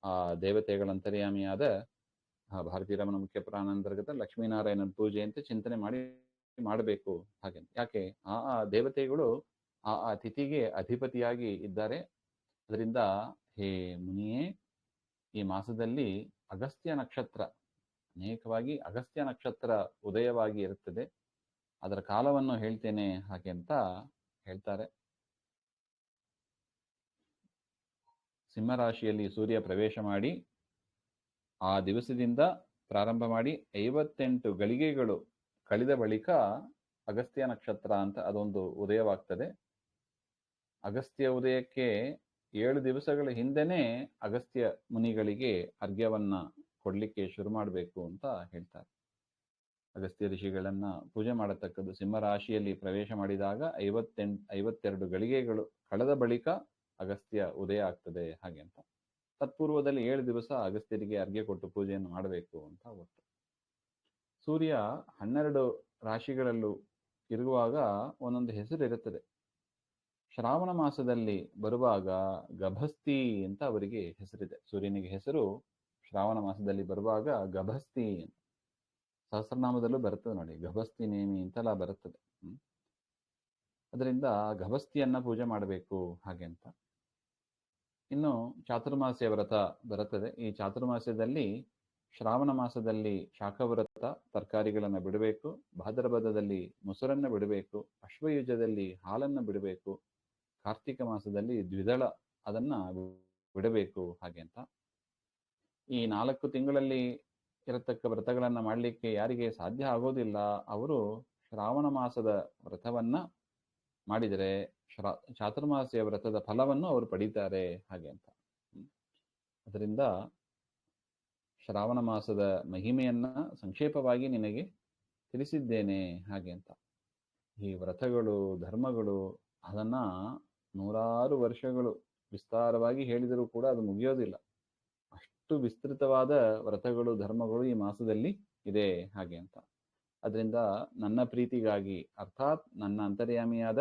ಆ ದೇವತೆಗಳಂತರ್ಯಾಮಿಯಾದ ಭಾರತೀಯ ರಮಣ ಮುಖ್ಯ ಪ್ರಾಣಾಂತರ್ಗತ ಲಕ್ಷ್ಮೀನಾರಾಯಣನ ಪೂಜೆ ಅಂತ ಚಿಂತನೆ ಮಾಡಬೇಕು ಹಾಗೆಂತ. ಯಾಕೆ ಆ ದೇವತೆಗಳು ಆ ತಿಥಿಗೆ ಅಧಿಪತಿಯಾಗಿ ಇದ್ದಾರೆ. ಅದರಿಂದ ಹೇ ಮುನಿಯೇ, ಈ ಮಾಸದಲ್ಲಿ ಅಗಸ್ತ್ಯ ನಕ್ಷತ್ರ, ಅನೇಕವಾಗಿ ಅಗಸ್ತ್ಯ ನಕ್ಷತ್ರ ಉದಯವಾಗಿ ಇರುತ್ತದೆ. ಅದರ ಕಾಲವನ್ನು ಹೇಳ್ತೇನೆ ಹಾಗೆ ಅಂತ ಹೇಳ್ತಾರೆ. ಸಿಂಹರಾಶಿಯಲ್ಲಿ ಸೂರ್ಯ ಪ್ರವೇಶ ಮಾಡಿ ಆ ದಿವಸದಿಂದ ಪ್ರಾರಂಭ ಮಾಡಿ 58 ಗಳಿಗೆಗಳು ಕಳೆದ ಬಳಿಕ ಅಗಸ್ತ್ಯ ನಕ್ಷತ್ರ ಅಂತ ಅದೊಂದು ಉದಯವಾಗ್ತದೆ. ಅಗಸ್ತ್ಯ ಉದಯಕ್ಕೆ 7 ದಿವಸಗಳ ಹಿಂದೆನೇ ಅಗಸ್ತ್ಯ ಮುನಿಗಳಿಗೆ ಅರ್ಘ್ಯವನ್ನ ಕೊಡ್ಲಿಕ್ಕೆ ಶುರು ಮಾಡಬೇಕು ಅಂತ ಹೇಳ್ತಾರೆ. ಅಗಸ್ತ್ಯ ಋಷಿಗಳನ್ನ ಪೂಜೆ ಮಾಡತಕ್ಕದ್ದು ಸಿಂಹರಾಶಿಯಲ್ಲಿ ಪ್ರವೇಶ ಮಾಡಿದಾಗ 52 ಗಳಿಗೆಗಳು ಕಳೆದ ಬಳಿಕ ಅಗಸ್ತ್ಯ ಉದಯ ಆಗ್ತದೆ ಹಾಗೆ ಅಂತ. ತತ್ಪೂರ್ವದಲ್ಲಿ 7 ದಿವಸ ಅಗಸ್ತ್ಯರಿಗೆ ಅರ್ಘ್ಯ ಕೊಟ್ಟು ಪೂಜೆಯನ್ನು ಮಾಡಬೇಕು ಅಂತ ಒಟ್ಟು. ಸೂರ್ಯ 12 ರಾಶಿಗಳಲ್ಲೂ ಇರುವಾಗ ಒಂದೊಂದು ಹೆಸರು ಇರುತ್ತದೆ. ಶ್ರಾವಣ ಮಾಸದಲ್ಲಿ ಬರುವಾಗ ಗಭಸ್ತಿ ಅಂತ ಅವರಿಗೆ ಹೆಸರಿದೆ. ಸೂರ್ಯನಿಗೆ ಹೆಸರು ಶ್ರಾವಣ ಮಾಸದಲ್ಲಿ ಬರುವಾಗ ಗಭಸ್ತಿ ಅಂತ. ಸಹಸ್ರನಾಮದಲ್ಲೂ ಬರುತ್ತದೆ ನೋಡಿ, ಗಭಸ್ತಿ ನೇಮಿ ಅಂತೆಲ್ಲ ಬರುತ್ತದೆ. ಅದರಿಂದ ಗಭಸ್ತಿಯನ್ನ ಪೂಜೆ ಮಾಡಬೇಕು ಹಾಗೆ ಅಂತ. ಇನ್ನು ಚಾತುರ್ಮಾಸ್ಯ ವ್ರತ ಬರುತ್ತದೆ. ಈ ಚಾತುರ್ಮಾಸ್ಯದಲ್ಲಿ ಶ್ರಾವಣ ಮಾಸದಲ್ಲಿ ಶಾಖವ್ರತ, ತರಕಾರಿಗಳನ್ನು ಬಿಡಬೇಕು. ಭಾದ್ರಪದದಲ್ಲಿ ಮೊಸರನ್ನ ಬಿಡಬೇಕು. ಅಶ್ವಯುಜದಲ್ಲಿ ಹಾಲನ್ನು ಬಿಡಬೇಕು. ಕಾರ್ತಿಕ ಮಾಸದಲ್ಲಿ ದ್ವಿದಳ ಅದನ್ನ ಬಿಡಬೇಕು ಹಾಗೆ ಅಂತ. ಈ 4 ತಿಂಗಳಲ್ಲಿ ಇರತಕ್ಕ ವ್ರತಗಳನ್ನ ಮಾಡಲಿಕ್ಕೆ ಯಾರಿಗೆ ಸಾಧ್ಯ ಆಗೋದಿಲ್ಲ ಅವರು ಶ್ರಾವಣ ಮಾಸದ ವ್ರತವನ್ನ ಮಾಡಿದರೆ ಚಾತುರ್ಮಾಸ್ಯ ವ್ರತದ ಫಲವನ್ನು ಅವರು ಪಡೀತಾರೆ ಹಾಗೆ ಅಂತ. ಅದರಿಂದ ಶ್ರಾವಣ ಮಾಸದ ಮಹಿಮೆಯನ್ನ ಸಂಕ್ಷೇಪವಾಗಿ ನಿನಗೆ ತಿಳಿಸಿದ್ದೇನೆ ಹಾಗೆ ಅಂತ. ಈ ವ್ರತಗಳು ಧರ್ಮಗಳು ಅದನ್ನ ನೂರಾರು ವರ್ಷಗಳು ವಿಸ್ತಾರವಾಗಿ ಹೇಳಿದರೂ ಕೂಡ ಅದು ಮುಗಿಯೋದಿಲ್ಲ. ಅಷ್ಟು ವಿಸ್ತೃತವಾದ ವ್ರತಗಳು ಧರ್ಮಗಳು ಈ ಮಾಸದಲ್ಲಿ ಇದೆ ಹಾಗೆ ಅಂತ. ಅದರಿಂದ ನನ್ನ ಪ್ರೀತಿಗಾಗಿ ಅರ್ಥಾತ್ ನನ್ನ ಅಂತರ್ಯಾಮಿಯಾದ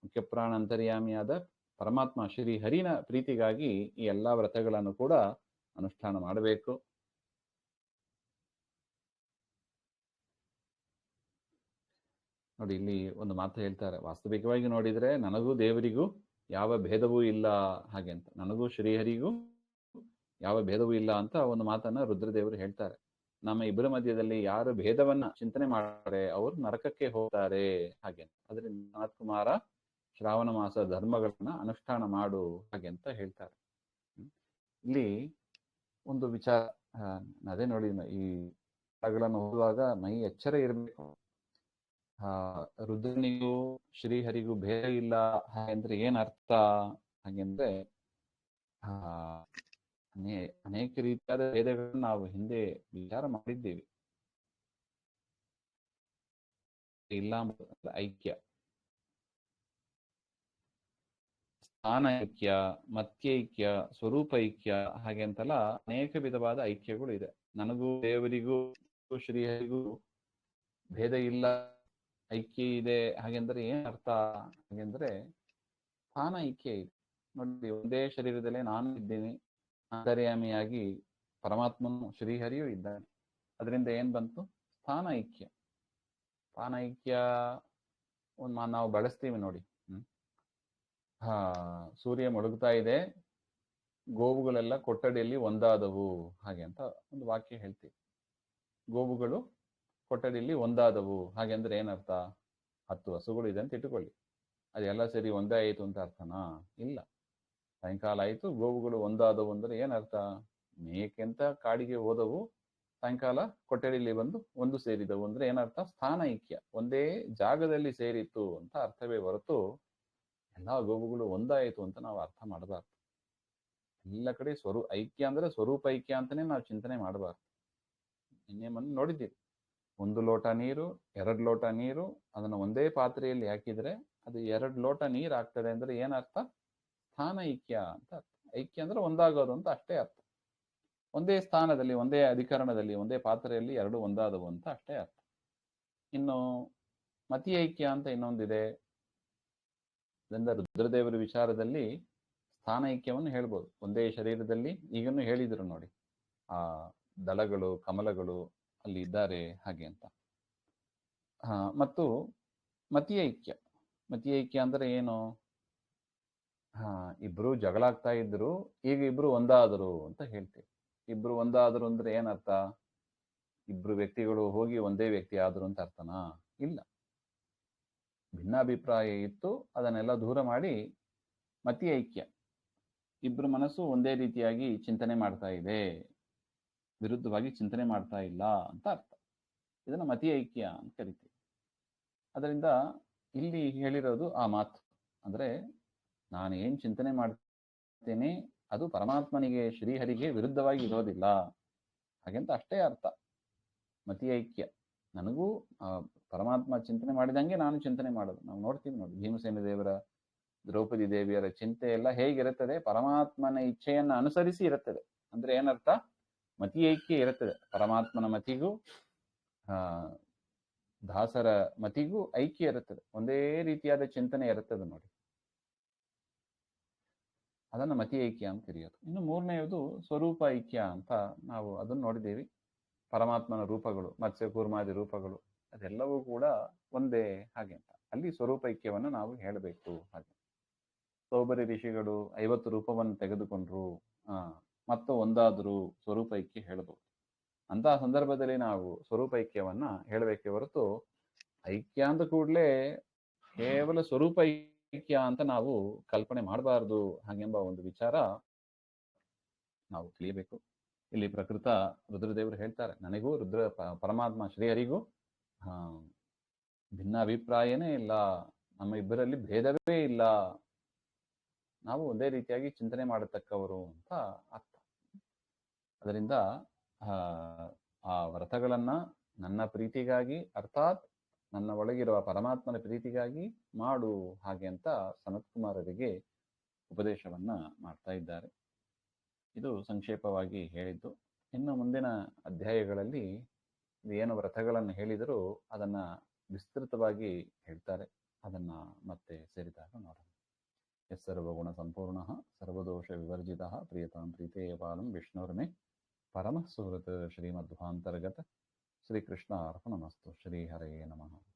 ಮುಖ್ಯಪ್ರಾಣ ಅಂತರ್ಯಾಮಿಯಾದ ಪರಮಾತ್ಮ ಶ್ರೀ ಹರಿನ ಪ್ರೀತಿಗಾಗಿ ಈ ಎಲ್ಲಾ ವ್ರತಗಳನ್ನು ಕೂಡ ಅನುಷ್ಠಾನ ಮಾಡಬೇಕು. ನೋಡಿ, ಇಲ್ಲಿ ಒಂದು ಮಾತು ಹೇಳ್ತಾರೆ. ವಾಸ್ತವಿಕವಾಗಿ ನೋಡಿದ್ರೆ ನನಗೂ ದೇವರಿಗೂ ಯಾವ ಭೇದವೂ ಇಲ್ಲ ಹಾಗೆ ಅಂತ. ನನಗೂ ಶ್ರೀಹರಿಗೂ ಯಾವ ಭೇದವೂ ಇಲ್ಲ ಅಂತ ಒಂದು ಮಾತನ್ನ ರುದ್ರದೇವರು ಹೇಳ್ತಾರೆ. ನಮ್ಮ ಇಬ್ಬರ ಮಧ್ಯದಲ್ಲಿ ಯಾರು ಭೇದವನ್ನ ಚಿಂತನೆ ಮಾಡ್ತಾರೆ ಅವರು ನರಕಕ್ಕೆ ಹೋಗ್ತಾರೆ ಹಾಗೆ ಅಂತ. ಅದರಿಂದ ಸನತ್ ಕುಮಾರ ಶ್ರಾವಣ ಮಾಸ ಧರ್ಮಗಳನ್ನ ಅನುಷ್ಠಾನ ಮಾಡು ಹಾಗೆ ಅಂತ ಹೇಳ್ತಾರೆ. ಇಲ್ಲಿ ಒಂದು ವಿಚಾರ ಅದೇ ನೋಡಿ, ಈ ಗಳನ್ನು ಓದುವಾಗ ಮೈ ಎಚ್ಚರ ಇರಬೇಕು. ರುದ್ರನಿಗೂ ಶ್ರೀಹರಿಗೂ ಭೇದ ಇಲ್ಲ ಹಾಗೆಂದ್ರೆ ಏನ್ ಅರ್ಥ ಹಾಗೆಂದ್ರೆ ಅನೇಕ ರೀತಿಯಾದ ಭೇದಗಳನ್ನು ನಾವು ಹಿಂದೆ ವಿಚಾರ ಮಾಡಿದ್ದೇವೆ. ಇಲ್ಲ ಐಕ್ಯ, ಸ್ಥಾನ ಐಕ್ಯ, ಮತ್ಯೈಕ್ಯ, ಸ್ವರೂಪ ಐಕ್ಯ ಹಾಗೆ ಅಂತೆಲ್ಲ ಅನೇಕ ವಿಧವಾದ ಐಕ್ಯಗಳು ಇದೆ. ನನಗೂ ದೇವರಿಗೂ ಶ್ರೀಹರಿಗೂ ಭೇದ ಇಲ್ಲ, ಐಕ್ಯ ಇದೆ ಹಾಗೆಂದ್ರೆ ಏನ್ ಅರ್ಥ ಹಾಗೆಂದ್ರೆ ಸ್ಥಾನ ಐಕ್ಯ ಇದೆ. ನೋಡಿ, ಒಂದೇ ಶರೀರದಲ್ಲೇ ನಾನು ಇದ್ದೀನಿ, ಅಂತರ್ಯಾಮಿಯಾಗಿ ಪರಮಾತ್ಮನು ಶ್ರೀಹರಿಯೂ ಇದ್ದಾನೆ. ಅದರಿಂದ ಏನ್ ಬಂತು? ಸ್ಥಾನ ಐಕ್ಯ. ಸ್ಥಾನ ಐಕ್ಯ ನಾವು ಬಳಸ್ತೀವಿ ನೋಡಿ. ಸೂರ್ಯ ಮುಳುಗ್ತಾ ಇದೆ, ಗೋವುಗಳೆಲ್ಲ ಕೊಠಡಿಯಲ್ಲಿ ಒಂದಾದವು ಹಾಗೆ ಅಂತ ಒಂದು ವಾಕ್ಯ ಹೇಳ್ತೀವಿ. ಗೋವುಗಳು ಕೊಠಡಿಯಲ್ಲಿ ಒಂದಾದವು ಹಾಗೆ ಅಂದ್ರೆ ಏನರ್ಥ? 10 ಹಸುಗಳು ಇದೆ ಅಂತ ಇಟ್ಟುಕೊಳ್ಳಿ, ಅದೆಲ್ಲ ಸರಿ ಒಂದೇ ಆಯಿತು ಅಂತ ಅರ್ಥನಾ? ಇಲ್ಲ. ಸಾಯಂಕಾಲ ಆಯಿತು, ಗೋವುಗಳು ಒಂದಾದವು ಅಂದ್ರೆ ಏನರ್ಥ? ಮೇಕೆಂತ ಕಾಡಿಗೆ ಹೋದವು, ಸಾಯಂಕಾಲ ಕೊಠಡಿಯಲ್ಲಿ ಬಂದು ಒಂದು ಸೇರಿದವು ಅಂದ್ರೆ ಏನರ್ಥ? ಸ್ಥಾನ ಐಕ್ಯ, ಒಂದೇ ಜಾಗದಲ್ಲಿ ಸೇರಿತ್ತು ಅಂತ ಅರ್ಥವೇ ಹೊರತು ಎಲ್ಲ ಗೋವುಗಳು ಒಂದಾಯಿತು ಅಂತ ನಾವು ಅರ್ಥ ಮಾಡಬಾರ್ದು. ಎಲ್ಲ ಕಡೆ ಐಕ್ಯ ಅಂದ್ರೆ ಸ್ವರೂಪ ಐಕ್ಯ ಅಂತಾನೆ ನಾವು ಚಿಂತನೆ ಮಾಡಬಾರ್ದು. ನಿನ್ನೆ ಮೊನ್ನೆ ನೋಡಿದ್ದೀವಿ, 1 ಲೋಟ ನೀರು 2 ಲೋಟ ನೀರು ಅದನ್ನು ಒಂದೇ ಪಾತ್ರೆಯಲ್ಲಿ ಹಾಕಿದ್ರೆ ಅದು 2 ಲೋಟ ನೀರು ಆಗ್ತದೆ ಅಂದ್ರೆ ಏನರ್ಥ? ಸ್ಥಾನ ಐಕ್ಯ ಅಂತ ಅರ್ಥ. ಐಕ್ಯ ಅಂದ್ರೆ ಒಂದಾಗೋದು ಅಂತ ಅಷ್ಟೇ ಅರ್ಥ. ಒಂದೇ ಸ್ಥಾನದಲ್ಲಿ, ಒಂದೇ ಅಧಿಕರಣದಲ್ಲಿ, ಒಂದೇ ಪಾತ್ರೆಯಲ್ಲಿ 2 ಒಂದಾದವು ಅಂತ ಅಷ್ಟೇ ಅರ್ಥ. ಇನ್ನು ಮತಿ ಐಕ್ಯ ಅಂತ ಇನ್ನೊಂದಿದೆ. ಅದರಿಂದ ರುದ್ರದೇವರ ವಿಚಾರದಲ್ಲಿ ಸ್ಥಾನ ಐಕ್ಯವನ್ನು ಹೇಳ್ಬೋದು. ಒಂದೇ ಶರೀರದಲ್ಲಿ ಈಗನ್ನು ಹೇಳಿದ್ರು ನೋಡಿ, ಆ ದಳಗಳು ಕಮಲಗಳು ಅಲ್ಲಿ ಇದ್ದಾರೆ ಹಾಗೆ ಅಂತ. ಮತ್ತು ಮತಿ ಐಕ್ಯ. ಮತಿ ಐಕ್ಯ ಅಂದ್ರೆ ಏನು? ಇಬ್ರು ಜಗಳಾಗ್ತಾ ಇದ್ರು, ಈಗ ಇಬ್ರು ಒಂದಾದರು ಅಂತ ಹೇಳ್ತೀವಿ. ಇಬ್ರು ಒಂದಾದರು ಅಂದ್ರೆ ಏನರ್ಥ? ಇಬ್ರು ವ್ಯಕ್ತಿಗಳು ಹೋಗಿ ಒಂದೇ ವ್ಯಕ್ತಿ ಆದ್ರು ಅಂತ ಅರ್ಥನಾ? ಇಲ್ಲ. ಭಿನ್ನಾಭಿಪ್ರಾಯ ಇತ್ತು, ಅದನ್ನೆಲ್ಲ ದೂರ ಮಾಡಿ ಮತಿ ಐಕ್ಯ. ಇಬ್ರು ಮನಸ್ಸು ಒಂದೇ ರೀತಿಯಾಗಿ ಚಿಂತನೆ ಮಾಡ್ತಾ ಇದೆ, ವಿರುದ್ಧವಾಗಿ ಚಿಂತನೆ ಮಾಡ್ತಾ ಇಲ್ಲ ಅಂತ ಅರ್ಥ. ಇದನ್ನ ಮತಿ ಐಕ್ಯ ಅಂತ ಕರಿತೀವಿ. ಅದರಿಂದ ಇಲ್ಲಿ ಹೇಳಿರೋದು ಆ ಮಾತು ಅಂದ್ರೆ, ನಾನು ಏನ್ ಚಿಂತನೆ ಮಾಡ್ತೇನೆ ಅದು ಪರಮಾತ್ಮನಿಗೆ ಶ್ರೀಹರಿಗೆ ವಿರುದ್ಧವಾಗಿ ಇರೋದಿಲ್ಲ ಹಾಗೆಂತ ಅಷ್ಟೇ ಅರ್ಥ. ಮತಿ ಐಕ್ಯ, ನನಗೂ ಪರಮಾತ್ಮ ಚಿಂತನೆ ಮಾಡಿದಂಗೆ ನಾನು ಚಿಂತನೆ ಮಾಡೋದು. ನಾವು ನೋಡ್ತೀವಿ ನೋಡಿ, ಭೀಮಸೇನ ದೇವರ, ದ್ರೌಪದಿ ದೇವಿಯರ ಚಿಂತೆ ಎಲ್ಲ ಹೇಗಿರುತ್ತದೆ? ಪರಮಾತ್ಮನ ಇಚ್ಛೆಯನ್ನ ಅನುಸರಿಸಿ ಇರುತ್ತದೆ. ಅಂದ್ರೆ ಏನರ್ಥ? ಮತಿ ಐಕ್ಯ ಇರುತ್ತದೆ. ಪರಮಾತ್ಮನ ಮತಿಗೂ ದಾಸರ ಮತಿಗೂ ಐಕ್ಯ ಇರುತ್ತದೆ, ಒಂದೇ ರೀತಿಯಾದ ಚಿಂತನೆ ಇರುತ್ತದೆ ನೋಡಿ. ಅದನ್ನು ಮತಿ ಐಕ್ಯ ಅಂತ ಕರೆಯೋದು. ಇನ್ನು ಮೂರನೆಯದು ಸ್ವರೂಪ ಐಕ್ಯ ಅಂತ ನಾವು ಅದನ್ನು ನೋಡಿದ್ದೇವೆ. ಪರಮಾತ್ಮನ ರೂಪಗಳು, ಮತ್ಸ್ಯ ಕೂರ್ಮಾದಿ ರೂಪಗಳು ಅದೆಲ್ಲವೂ ಕೂಡ ಒಂದೇ ಹಾಗೆ ಅಂತ. ಅಲ್ಲಿ ಸ್ವರೂಪ ಐಕ್ಯವನ್ನು ನಾವು ಹೇಳಬೇಕು ಹಾಗೆ. ಸೌಬರಿ ಋಷಿಗಳು 50 ರೂಪವನ್ನು ತೆಗೆದುಕೊಂಡ್ರು, ಮತ್ತು ಒಂದಾದರೂ ಸ್ವರೂಪ ಐಕ್ಯ ಹೇಳಬಹುದು. ಅಂತಹ ಸಂದರ್ಭದಲ್ಲಿ ನಾವು ಸ್ವರೂಪ ಐಕ್ಯವನ್ನ ಹೇಳಬೇಕೆ ಹೊರತು ಐಕ್ಯ ಅಂದ ಕೂಡಲೇ ಕೇವಲ ಸ್ವರೂಪ ಐಕ್ಯ ಅಂತ ನಾವು ಕಲ್ಪನೆ ಮಾಡಬಾರ್ದು ಹಾಗೆಂಬ ಒಂದು ವಿಚಾರ ನಾವು ತಿಳಿಯಬೇಕು. ಇಲ್ಲಿ ಪ್ರಕೃತ ರುದ್ರದೇವರು ಹೇಳ್ತಾರೆ, ನನಗೂ ಪರಮಾತ್ಮ ಶ್ರೀಹರಿಗೂ ಭಿನ್ನ ಅಭಿಪ್ರಾಯನೇ ಇಲ್ಲ, ನಮ್ಮ ಇಬ್ಬರಲ್ಲಿ ಭೇದವೇ ಇಲ್ಲ, ನಾವು ಒಂದೇ ರೀತಿಯಾಗಿ ಚಿಂತನೆ ಮಾಡತಕ್ಕವರು ಅಂತ ಅರ್ಥ. ಅದರಿಂದ ಆ ವ್ರತಗಳನ್ನ ನನ್ನ ಪ್ರೀತಿಗಾಗಿ, ಅರ್ಥಾತ್ ನನ್ನ ಒಳಗಿರುವ ಪರಮಾತ್ಮನ ಪ್ರೀತಿಗಾಗಿ ಮಾಡು ಹಾಗೆ ಅಂತ ಸನತ್ಕುಮಾರರಿಗೆ ಉಪದೇಶವನ್ನ ಮಾಡ್ತಾ ಇದ್ದಾರೆ. ಇದು ಸಂಕ್ಷೇಪವಾಗಿ ಹೇಳಿದ್ದು. ಇನ್ನು ಮುಂದಿನ ಅಧ್ಯಾಯಗಳಲ್ಲಿ ಏನು ವ್ರತಗಳನ್ನು ಹೇಳಿದರೂ ಅದನ್ನ ವಿಸ್ತೃತವಾಗಿ ಹೇಳ್ತಾರೆ. ಅದನ್ನ ಮತ್ತೆ ಸೇರಿದಾಗ ನೋಡೋಣ. ಸರ್ವಗುಣ ಸಂಪೂರ್ಣ ಸರ್ವದೋಷ ವಿವರ್ಜಿತ ಪ್ರಿಯತಾಂ ಪ್ರೀತೇಯಪಾಲಂ ವಿಷ್ಣುರ್ಮೆ ಪರಮಃ ಸುಹೃತ್ ಶ್ರೀಮಧ್ವಾಂತರ್ಗತ ಶ್ರೀಕೃಷ್ಣ ಅರ್ಪಣಮಸ್ತು. ಶ್ರೀಹರೇ ನಮಃ.